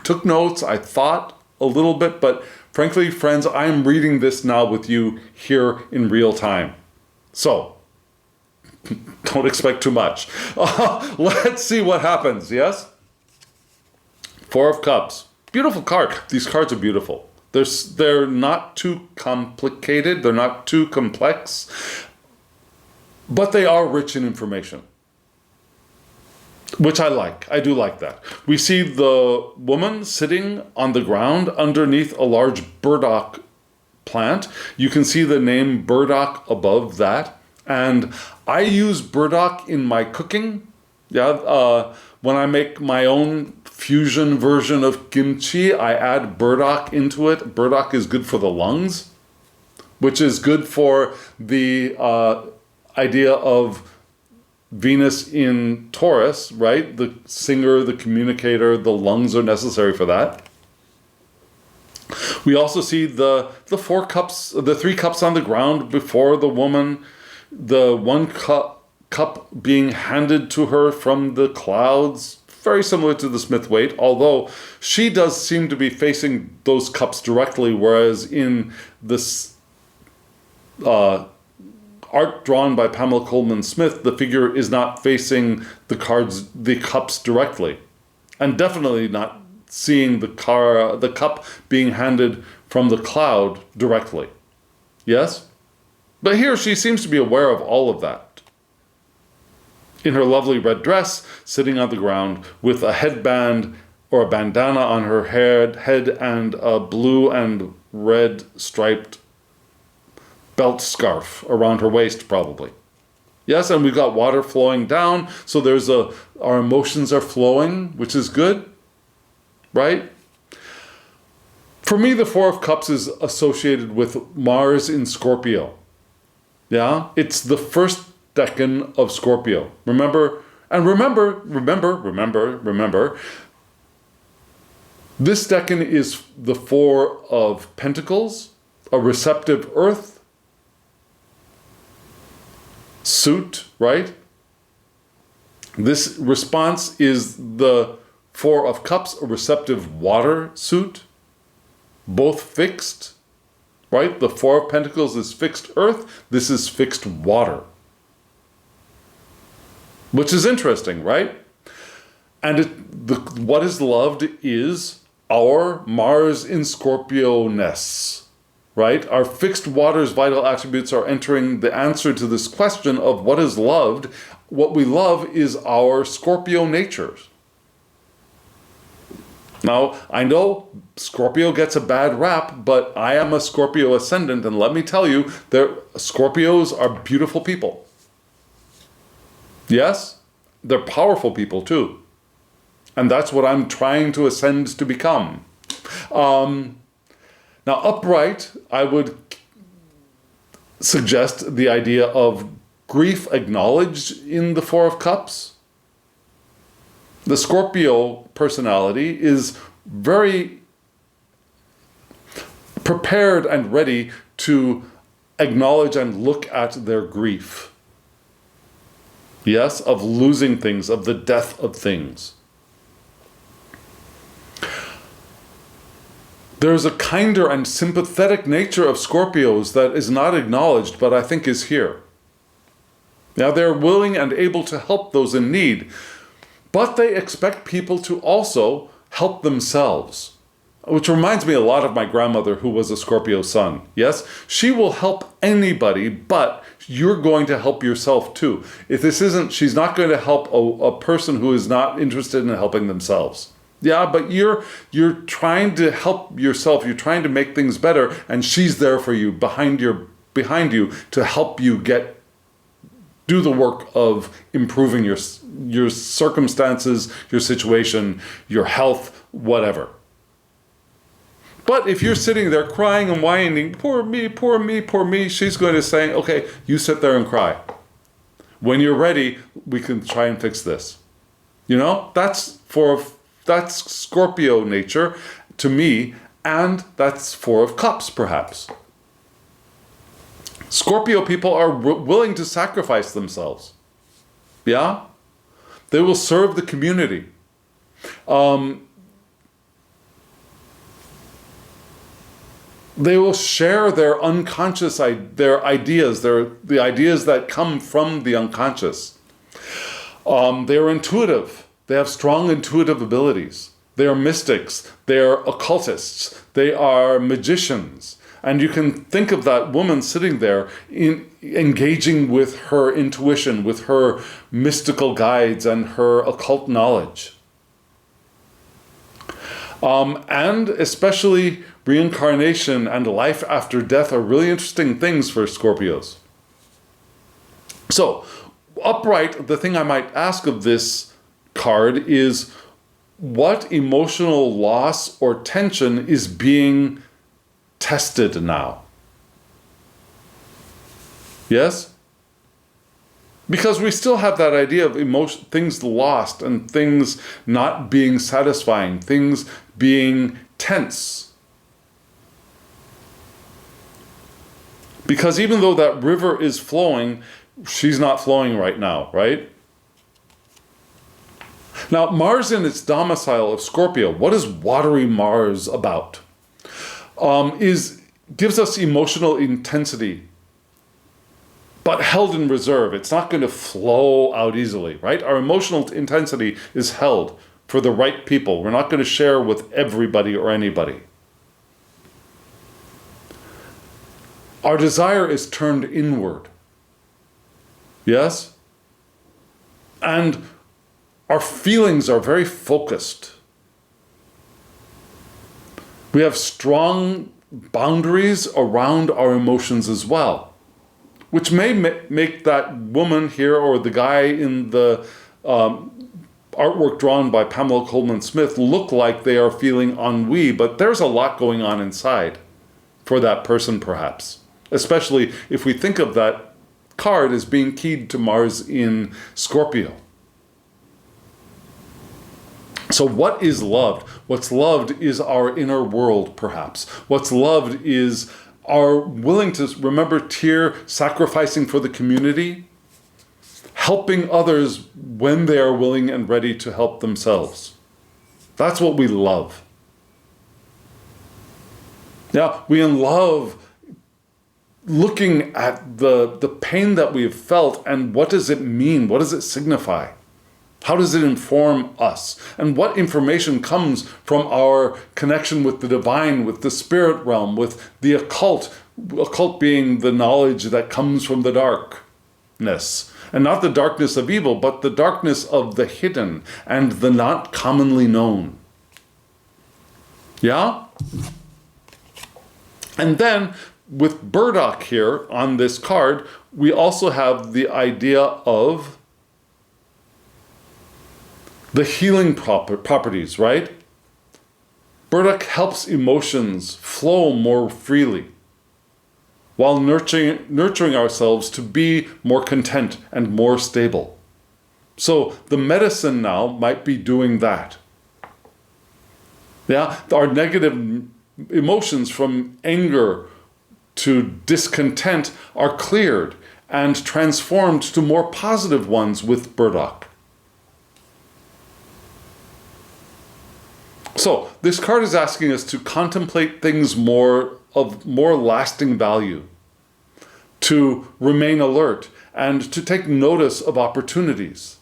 took notes. I thought a little bit, but frankly, friends, I'm reading this now with you here in real time. So don't expect too much. Let's see what happens. Yes. Four of Cups. Beautiful card. These cards are beautiful. They're not too complicated. They're not too complex. But they are rich in information, which I like. I do like that. We see the woman sitting on the ground underneath a large burdock plant. You can see the name burdock above that. And I use burdock in my cooking. Yeah, when I make my own fusion version of kimchi, I add burdock into it. Burdock is good for the lungs, which is good for the idea of Venus in Taurus, right? The singer, the communicator, the lungs are necessary for that. We also see the four cups, the three cups on the ground before the woman, the one cup being handed to her from the clouds, very similar to the Smith-Waite, although she does seem to be facing those cups directly, whereas in this art drawn by Pamela Coleman Smith, the figure is not facing the cups directly, and definitely not seeing the cup being handed from the cloud directly. Yes? But here she seems to be aware of all of that. In her lovely red dress, sitting on the ground with a headband or a bandana on her head and a blue and red striped belt scarf around her waist, probably. Yes, and we've got water flowing down, so our emotions are flowing, which is good, right? For me, the Four of Cups is associated with Mars in Scorpio. Yeah, it's the first decan of Scorpio. Remember, this decan is the Four of Pentacles, a receptive earth, suit, right? This response is the Four of Cups, a receptive water suit, both fixed, right? The Four of Pentacles is fixed earth. This is fixed water, which is interesting, right? And what is loved is our Mars in Scorpio-ness, right? Our fixed water's vital attributes are entering the answer to this question of what is loved. What we love is our Scorpio natures. Now, I know Scorpio gets a bad rap, but I am a Scorpio ascendant, and let me tell you, Scorpios are beautiful people. Yes, they're powerful people too. And that's what I'm trying to ascend to become. Now, upright, I would suggest the idea of grief acknowledged in the Four of Cups. The Scorpio personality is very prepared and ready to acknowledge and look at their grief. Yes, of losing things, of the death of things. There's a kinder and sympathetic nature of Scorpios that is not acknowledged, but I think is here. Now, they're willing and able to help those in need, but they expect people to also help themselves, which reminds me a lot of my grandmother, who was a Scorpio sun. Yes, she will help anybody, but you're going to help yourself too. She's not going to help a person who is not interested in helping themselves. Yeah, but you're trying to help yourself. You're trying to make things better, and she's there for you behind your behind you to help you do the work of improving your circumstances, your situation, your health, whatever. But if you're sitting there crying and whining, poor me, poor me, poor me, she's going to say, okay, you sit there and cry. When you're ready, we can try and fix this. You know, that's Scorpio nature to me, and that's Four of Cups, perhaps. Scorpio people are willing to sacrifice themselves. Yeah? They will serve the community. They will share their unconscious, their ideas, the ideas that come from the unconscious. They are intuitive. They have strong intuitive abilities. They are mystics. They are occultists. They are magicians. And you can think of that woman sitting there engaging with her intuition, with her mystical guides and her occult knowledge. And especially reincarnation and life after death are really interesting things for Scorpios. So, upright, the thing I might ask of this card is, what emotional loss or tension is being tested now? Yes? Because we still have that idea of things lost and things not being satisfying, things being tense. Because even though that river is flowing, she's not flowing right now, right? Now, Mars in its domicile of Scorpio, what is watery Mars about? Gives us emotional intensity, but held in reserve. It's not going to flow out easily, right? Our emotional intensity is held for the right people. We're not going to share with everybody or anybody. Our desire is turned inward. Yes? And our feelings are very focused. We have strong boundaries around our emotions as well, which may make that woman here or the guy in the artwork drawn by Pamela Coleman Smith look like they are feeling ennui, but there's a lot going on inside for that person perhaps. Especially if we think of that card as being keyed to Mars in Scorpio. So what is loved? What's loved is our inner world, perhaps. What's loved is our willing to remember Tyr sacrificing for the community, helping others when they are willing and ready to help themselves. That's what we love. Yeah, we love looking at the pain that we have felt and what does it mean? What does it signify? How does it inform us? And what information comes from our connection with the divine, with the spirit realm, with the occult? Occult being the knowledge that comes from the darkness. And not the darkness of evil, but the darkness of the hidden and the not commonly known. Yeah? And then, with burdock here on this card, we also have the idea of the healing properties, right? Burdock helps emotions flow more freely while nurturing ourselves to be more content and more stable. So the medicine now might be doing that. Yeah, our negative emotions from anger to discontent are cleared and transformed to more positive ones with burdock. So this card is asking us to contemplate things of more lasting value, to remain alert, and to take notice of opportunities.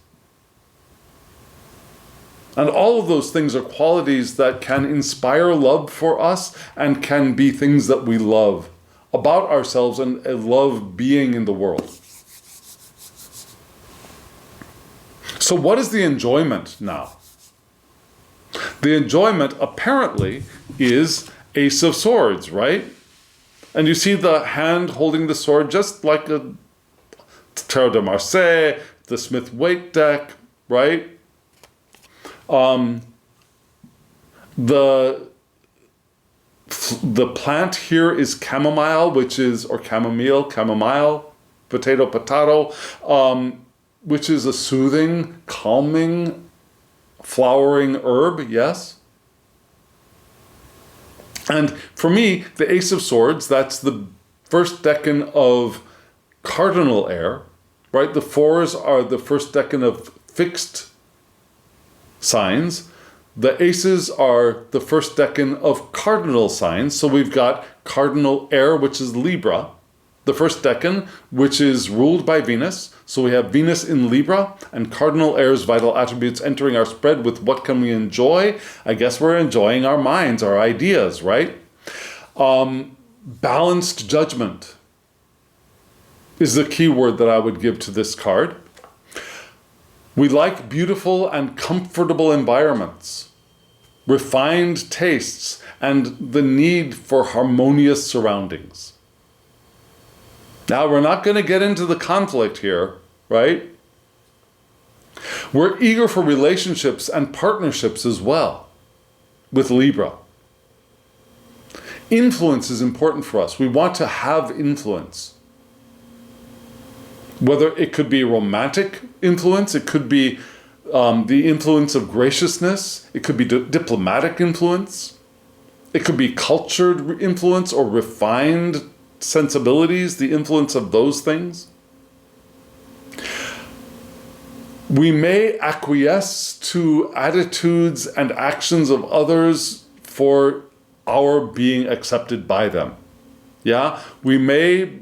And all of those things are qualities that can inspire love for us and can be things that we love about ourselves and love being in the world. So what is the enjoyment now? The enjoyment apparently is Ace of Swords, right? And you see the hand holding the sword, just like a Tarot de Marseille, the Smith-Waite deck, right? The plant here is chamomile, or chamomile, potato, which is a soothing, calming, flowering herb, yes? And for me, the Ace of Swords, that's the first decan of cardinal air, right? The fours are the first decan of fixed signs. The aces are the first decan of cardinal signs. So we've got cardinal air, which is Libra, the first decan, which is ruled by Venus. So we have Venus in Libra and cardinal air's vital attributes entering our spread with what can we enjoy? I guess we're enjoying our minds, our ideas, right? Balanced judgment is the key word that I would give to this card. We like beautiful and comfortable environments, refined tastes, and the need for harmonious surroundings. Now, we're not going to get into the conflict here, right? We're eager for relationships and partnerships as well with Libra. Influence is important for us. We want to have influence. Whether it could be romantic influence, it could be the influence of graciousness, it could be diplomatic influence, it could be cultured influence or refined sensibilities, the influence of those things. We may acquiesce to attitudes and actions of others for our being accepted by them. Yeah, we may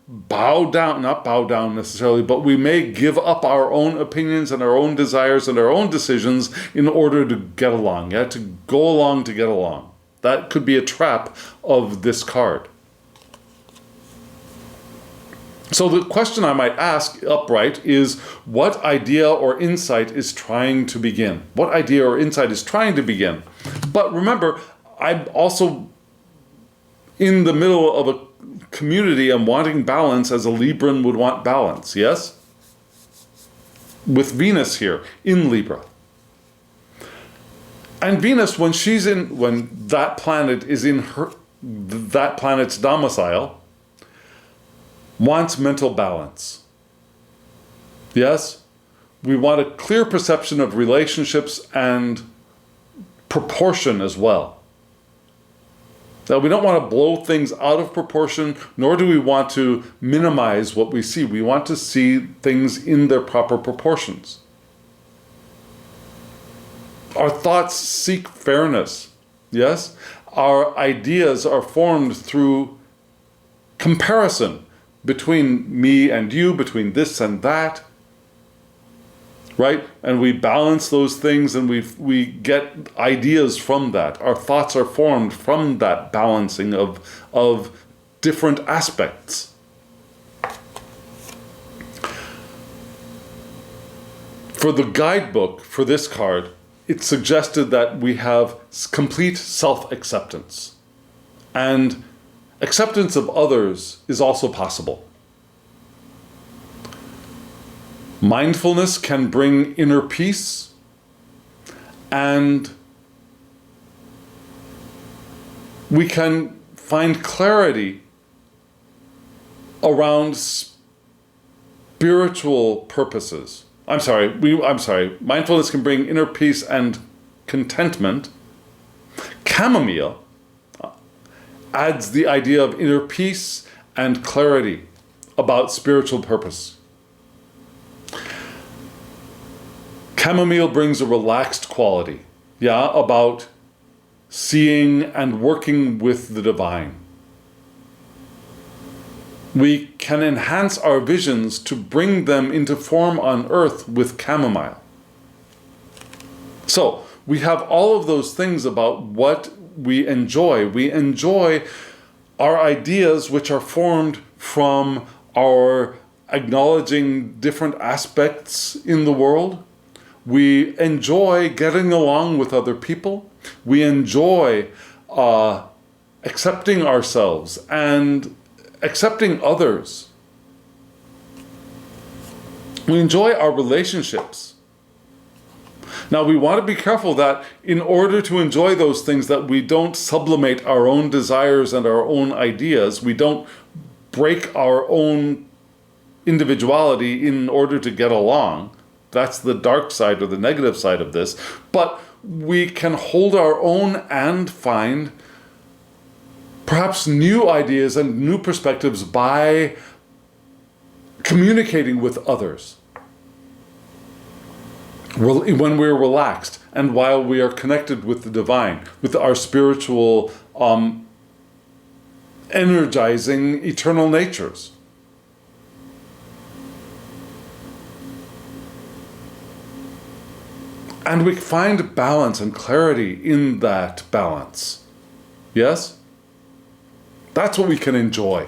bow down, not bow down necessarily, but we may give up our own opinions and our own desires and our own decisions in order to get along, yeah, to go along to get along. That could be a trap of this card. So the question I might ask upright is, what idea or insight is trying to begin? What idea or insight is trying to begin? But remember, I'm also in the middle of a community and wanting balance as a Libran would want balance, yes? With Venus here in Libra. And Venus, when that planet is in that planet's domicile, wants mental balance. Yes? We want a clear perception of relationships and proportion as well. Now, we don't want to blow things out of proportion, nor do we want to minimize what we see. We want to see things in their proper proportions. Our thoughts seek fairness, yes? Our ideas are formed through comparison between me and you, between this and that, right? And we balance those things and we get ideas from that. Our thoughts are formed from that balancing of different aspects. For the guidebook for this card, it suggested that we have complete self-acceptance. And acceptance of others is also possible. Mindfulness can bring inner peace, and we can find clarity around spiritual purposes. Mindfulness can bring inner peace and contentment. Chamomile adds the idea of inner peace and clarity about spiritual purpose. Chamomile brings a relaxed quality, about seeing and working with the divine. We can enhance our visions to bring them into form on earth with chamomile. So, we have all of those things about what we enjoy. We enjoy our ideas, which are formed from our acknowledging different aspects in the world. We enjoy getting along with other people. We enjoy accepting ourselves and accepting others. We enjoy our relationships. Now, we want to be careful that in order to enjoy those things, that we don't sublimate our own desires and our own ideas. We don't break our own individuality in order to get along. That's the dark side or the negative side of this. But we can hold our own and find perhaps new ideas and new perspectives by communicating with others when we're relaxed and while we are connected with the divine, with our spiritual, energizing eternal natures. And we find balance and clarity in that balance. Yes? That's what we can enjoy.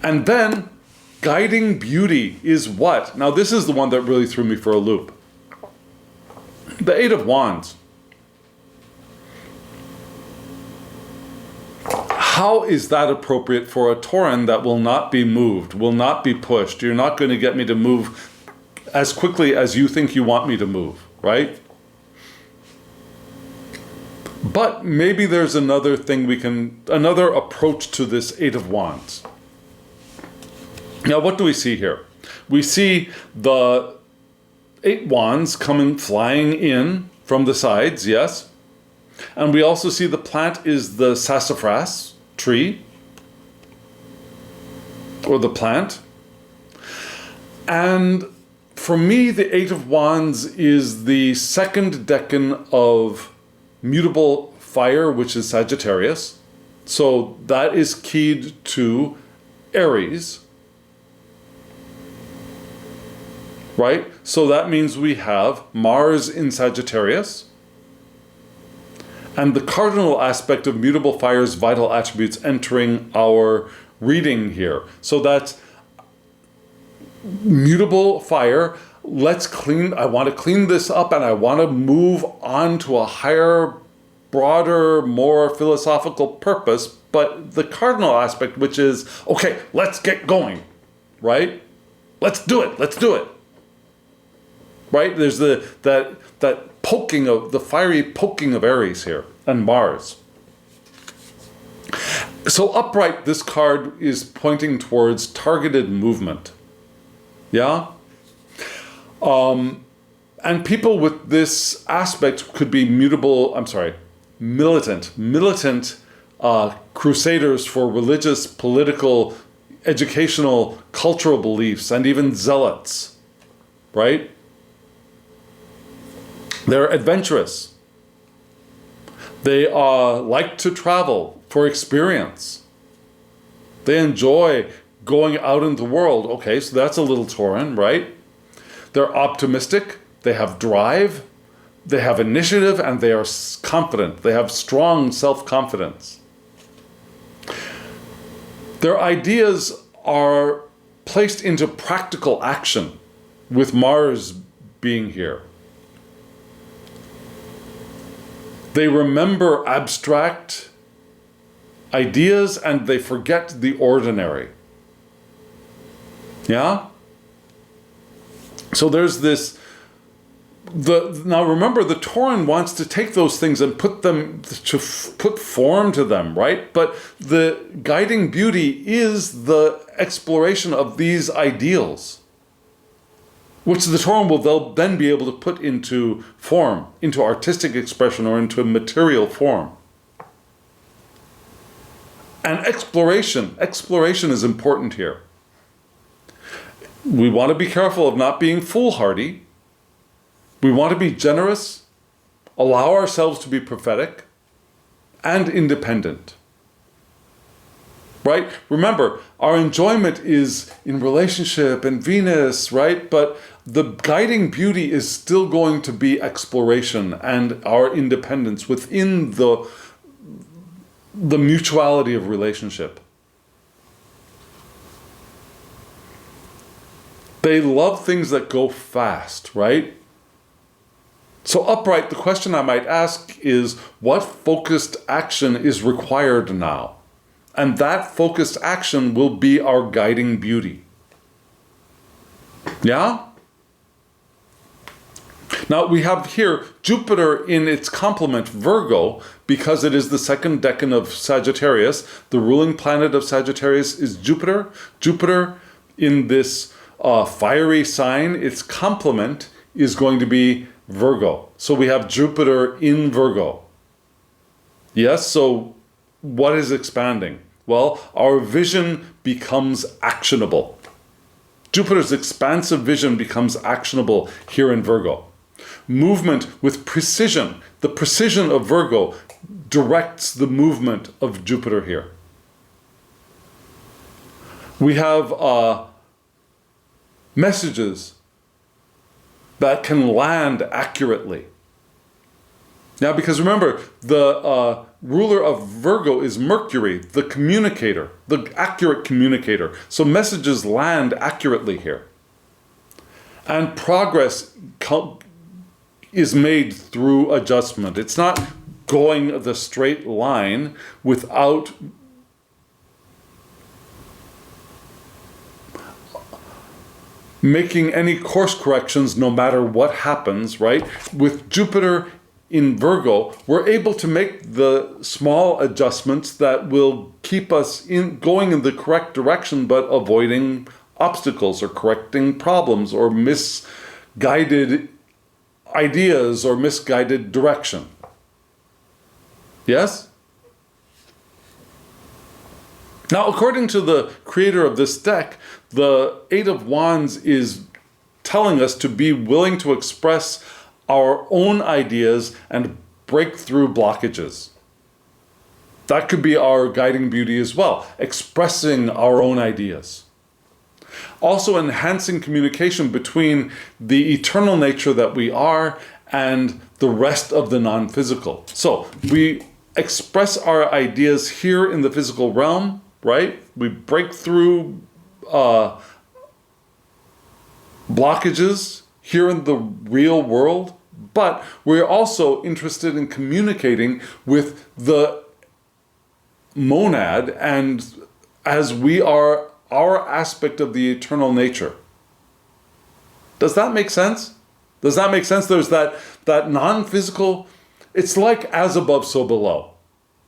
And then, guiding beauty is what? Now, this is the one that really threw me for a loop. The Eight of Wands. How is that appropriate for a Tauran that will not be moved, will not be pushed? You're not going to get me to move as quickly as you think you want me to move, right? But maybe there's another thing another approach to this Eight of Wands. Now, what do we see here? We see the 8 wands coming flying in from the sides, yes? And we also see the plant is the sassafras tree, or the plant. And for me, the 8 of Wands is the second decan of mutable fire, which is Sagittarius. So that is keyed to Aries. Right? So that means we have Mars in Sagittarius. And the cardinal aspect of mutable fire's vital attributes entering our reading here. So that's mutable fire. I want to clean this up and I want to move on to a higher, broader, more philosophical purpose. But the cardinal aspect, which is, okay, let's get going, right? Let's do it. Right? There's that poking of the fiery poking of Aries here and Mars. So upright, this card is pointing towards targeted movement. Yeah? And people with this aspect could be militant crusaders for religious, political, educational, cultural beliefs, and even zealots, right? They're adventurous. They like to travel for experience. They enjoy going out in the world. Okay, so that's a little Tauran, right? They're optimistic. They have drive. They have initiative, and they are confident. They have strong self-confidence. Their ideas are placed into practical action with Mars being here. They remember abstract ideas and they forget the ordinary. Yeah? So there's this, now remember, the Tauran wants to take those things and put form to them, right? But the guiding beauty is the exploration of these ideals, which the Tauran they'll then be able to put into form, into artistic expression, or into material form. And exploration is important here. We want to be careful of not being foolhardy. We want to be generous, allow ourselves to be prophetic, and independent. Right? Remember, our enjoyment is in relationship and Venus, right? But the guiding beauty is still going to be exploration and our independence within the mutuality of relationship. They love things that go fast, right? So upright, the question I might ask is, what focused action is required now? And that focused action will be our guiding beauty. Yeah? Now we have here Jupiter in its complement Virgo, because it is the second decan of Sagittarius. The ruling planet of Sagittarius is Jupiter. Jupiter in this fiery sign, its complement is going to be Virgo. So we have Jupiter in Virgo. Yes, so what is expanding? Well, our vision becomes actionable. Jupiter's expansive vision becomes actionable here in Virgo. Movement with precision. The precision of Virgo directs the movement of Jupiter here. We have messages that can land accurately. Now, because remember, the ruler of Virgo is Mercury, the communicator, the accurate communicator. So messages land accurately here. And progress is made through adjustment. It's not going the straight line without making any course corrections no matter what happens, right? With Jupiter in Virgo, we're able to make the small adjustments that will keep us going in the correct direction, but avoiding obstacles or correcting problems or misguided ideas or misguided direction. Yes? Now, according to the creator of this deck, the Eight of Wands is telling us to be willing to express our own ideas and break through blockages. That could be our guiding beauty as well, expressing our own ideas. Also enhancing communication between the eternal nature that we are and the rest of the non-physical. So we express our ideas here in the physical realm, right? We break through blockages here in the real world, but we're also interested in communicating with the monad and as we are our aspect of the eternal nature. Does that make sense? Does that make sense? There's that non-physical, it's like as above, so below,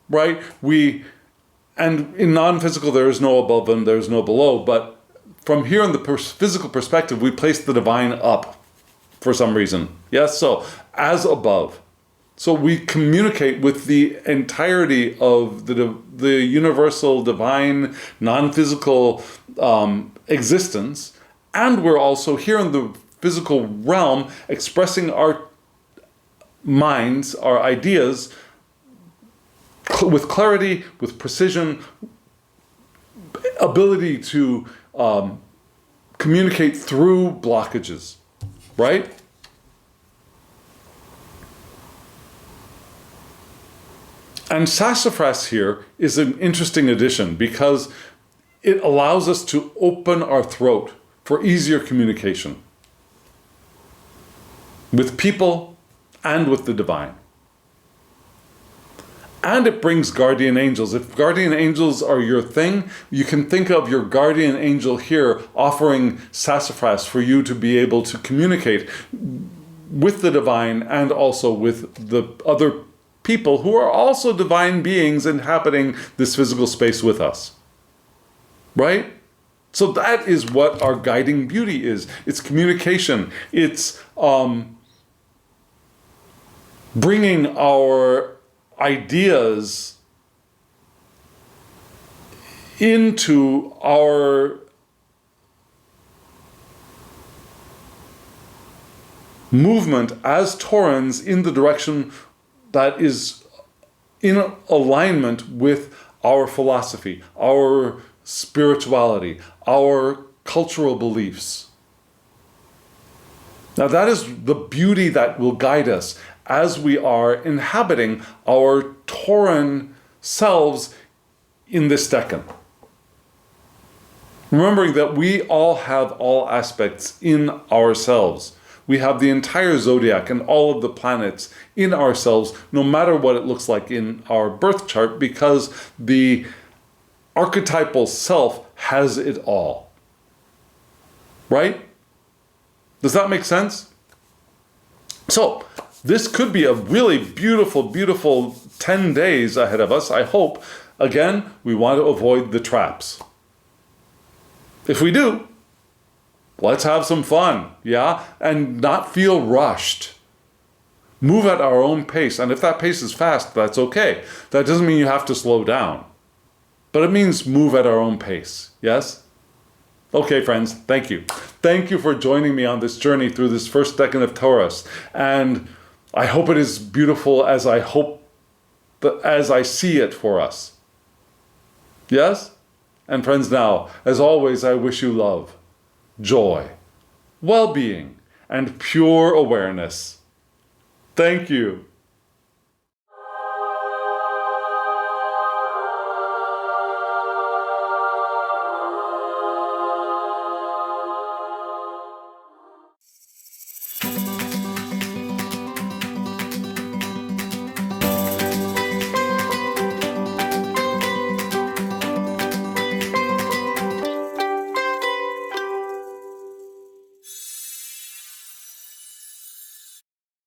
right? And in non-physical, there is no above and there is no below, but from here in the physical perspective, we place the divine up for some reason. Yes, so as above. So we communicate with the entirety of the universal, divine, non-physical existence, and we're also here in the physical realm expressing our minds, our ideas, with clarity, with precision, ability to communicate through blockages, right? And sassafras here is an interesting addition because it allows us to open our throat for easier communication with people and with the divine. And it brings guardian angels. If guardian angels are your thing, you can think of your guardian angel here offering sassafras for you to be able to communicate with the divine and also with the other people who are also divine beings inhabiting this physical space with us. Right? So that is what our guiding beauty is. It's communication. It's bringing our ideas into our movement as Taurans in the direction that is in alignment with our philosophy, our spirituality, our cultural beliefs. Now that is the beauty that will guide us as we are inhabiting our Tauran selves in this decan. Remembering that we all have all aspects in ourselves. We have the entire zodiac and all of the planets in ourselves, no matter what it looks like in our birth chart, because the archetypal self has it all. Right? Does that make sense? So, this could be a really beautiful, beautiful 10 days ahead of us, I hope. Again, we want to avoid the traps. If we do, let's have some fun, yeah? And not feel rushed. Move at our own pace. And if that pace is fast, that's okay. That doesn't mean you have to slow down. But it means move at our own pace, yes? Okay, friends, thank you. Thank you for joining me on this journey through this first Decan of Taurus. And I hope it is beautiful as I see it for us. Yes? And friends, now, as always, I wish you love, joy, well-being, and pure awareness. Thank you.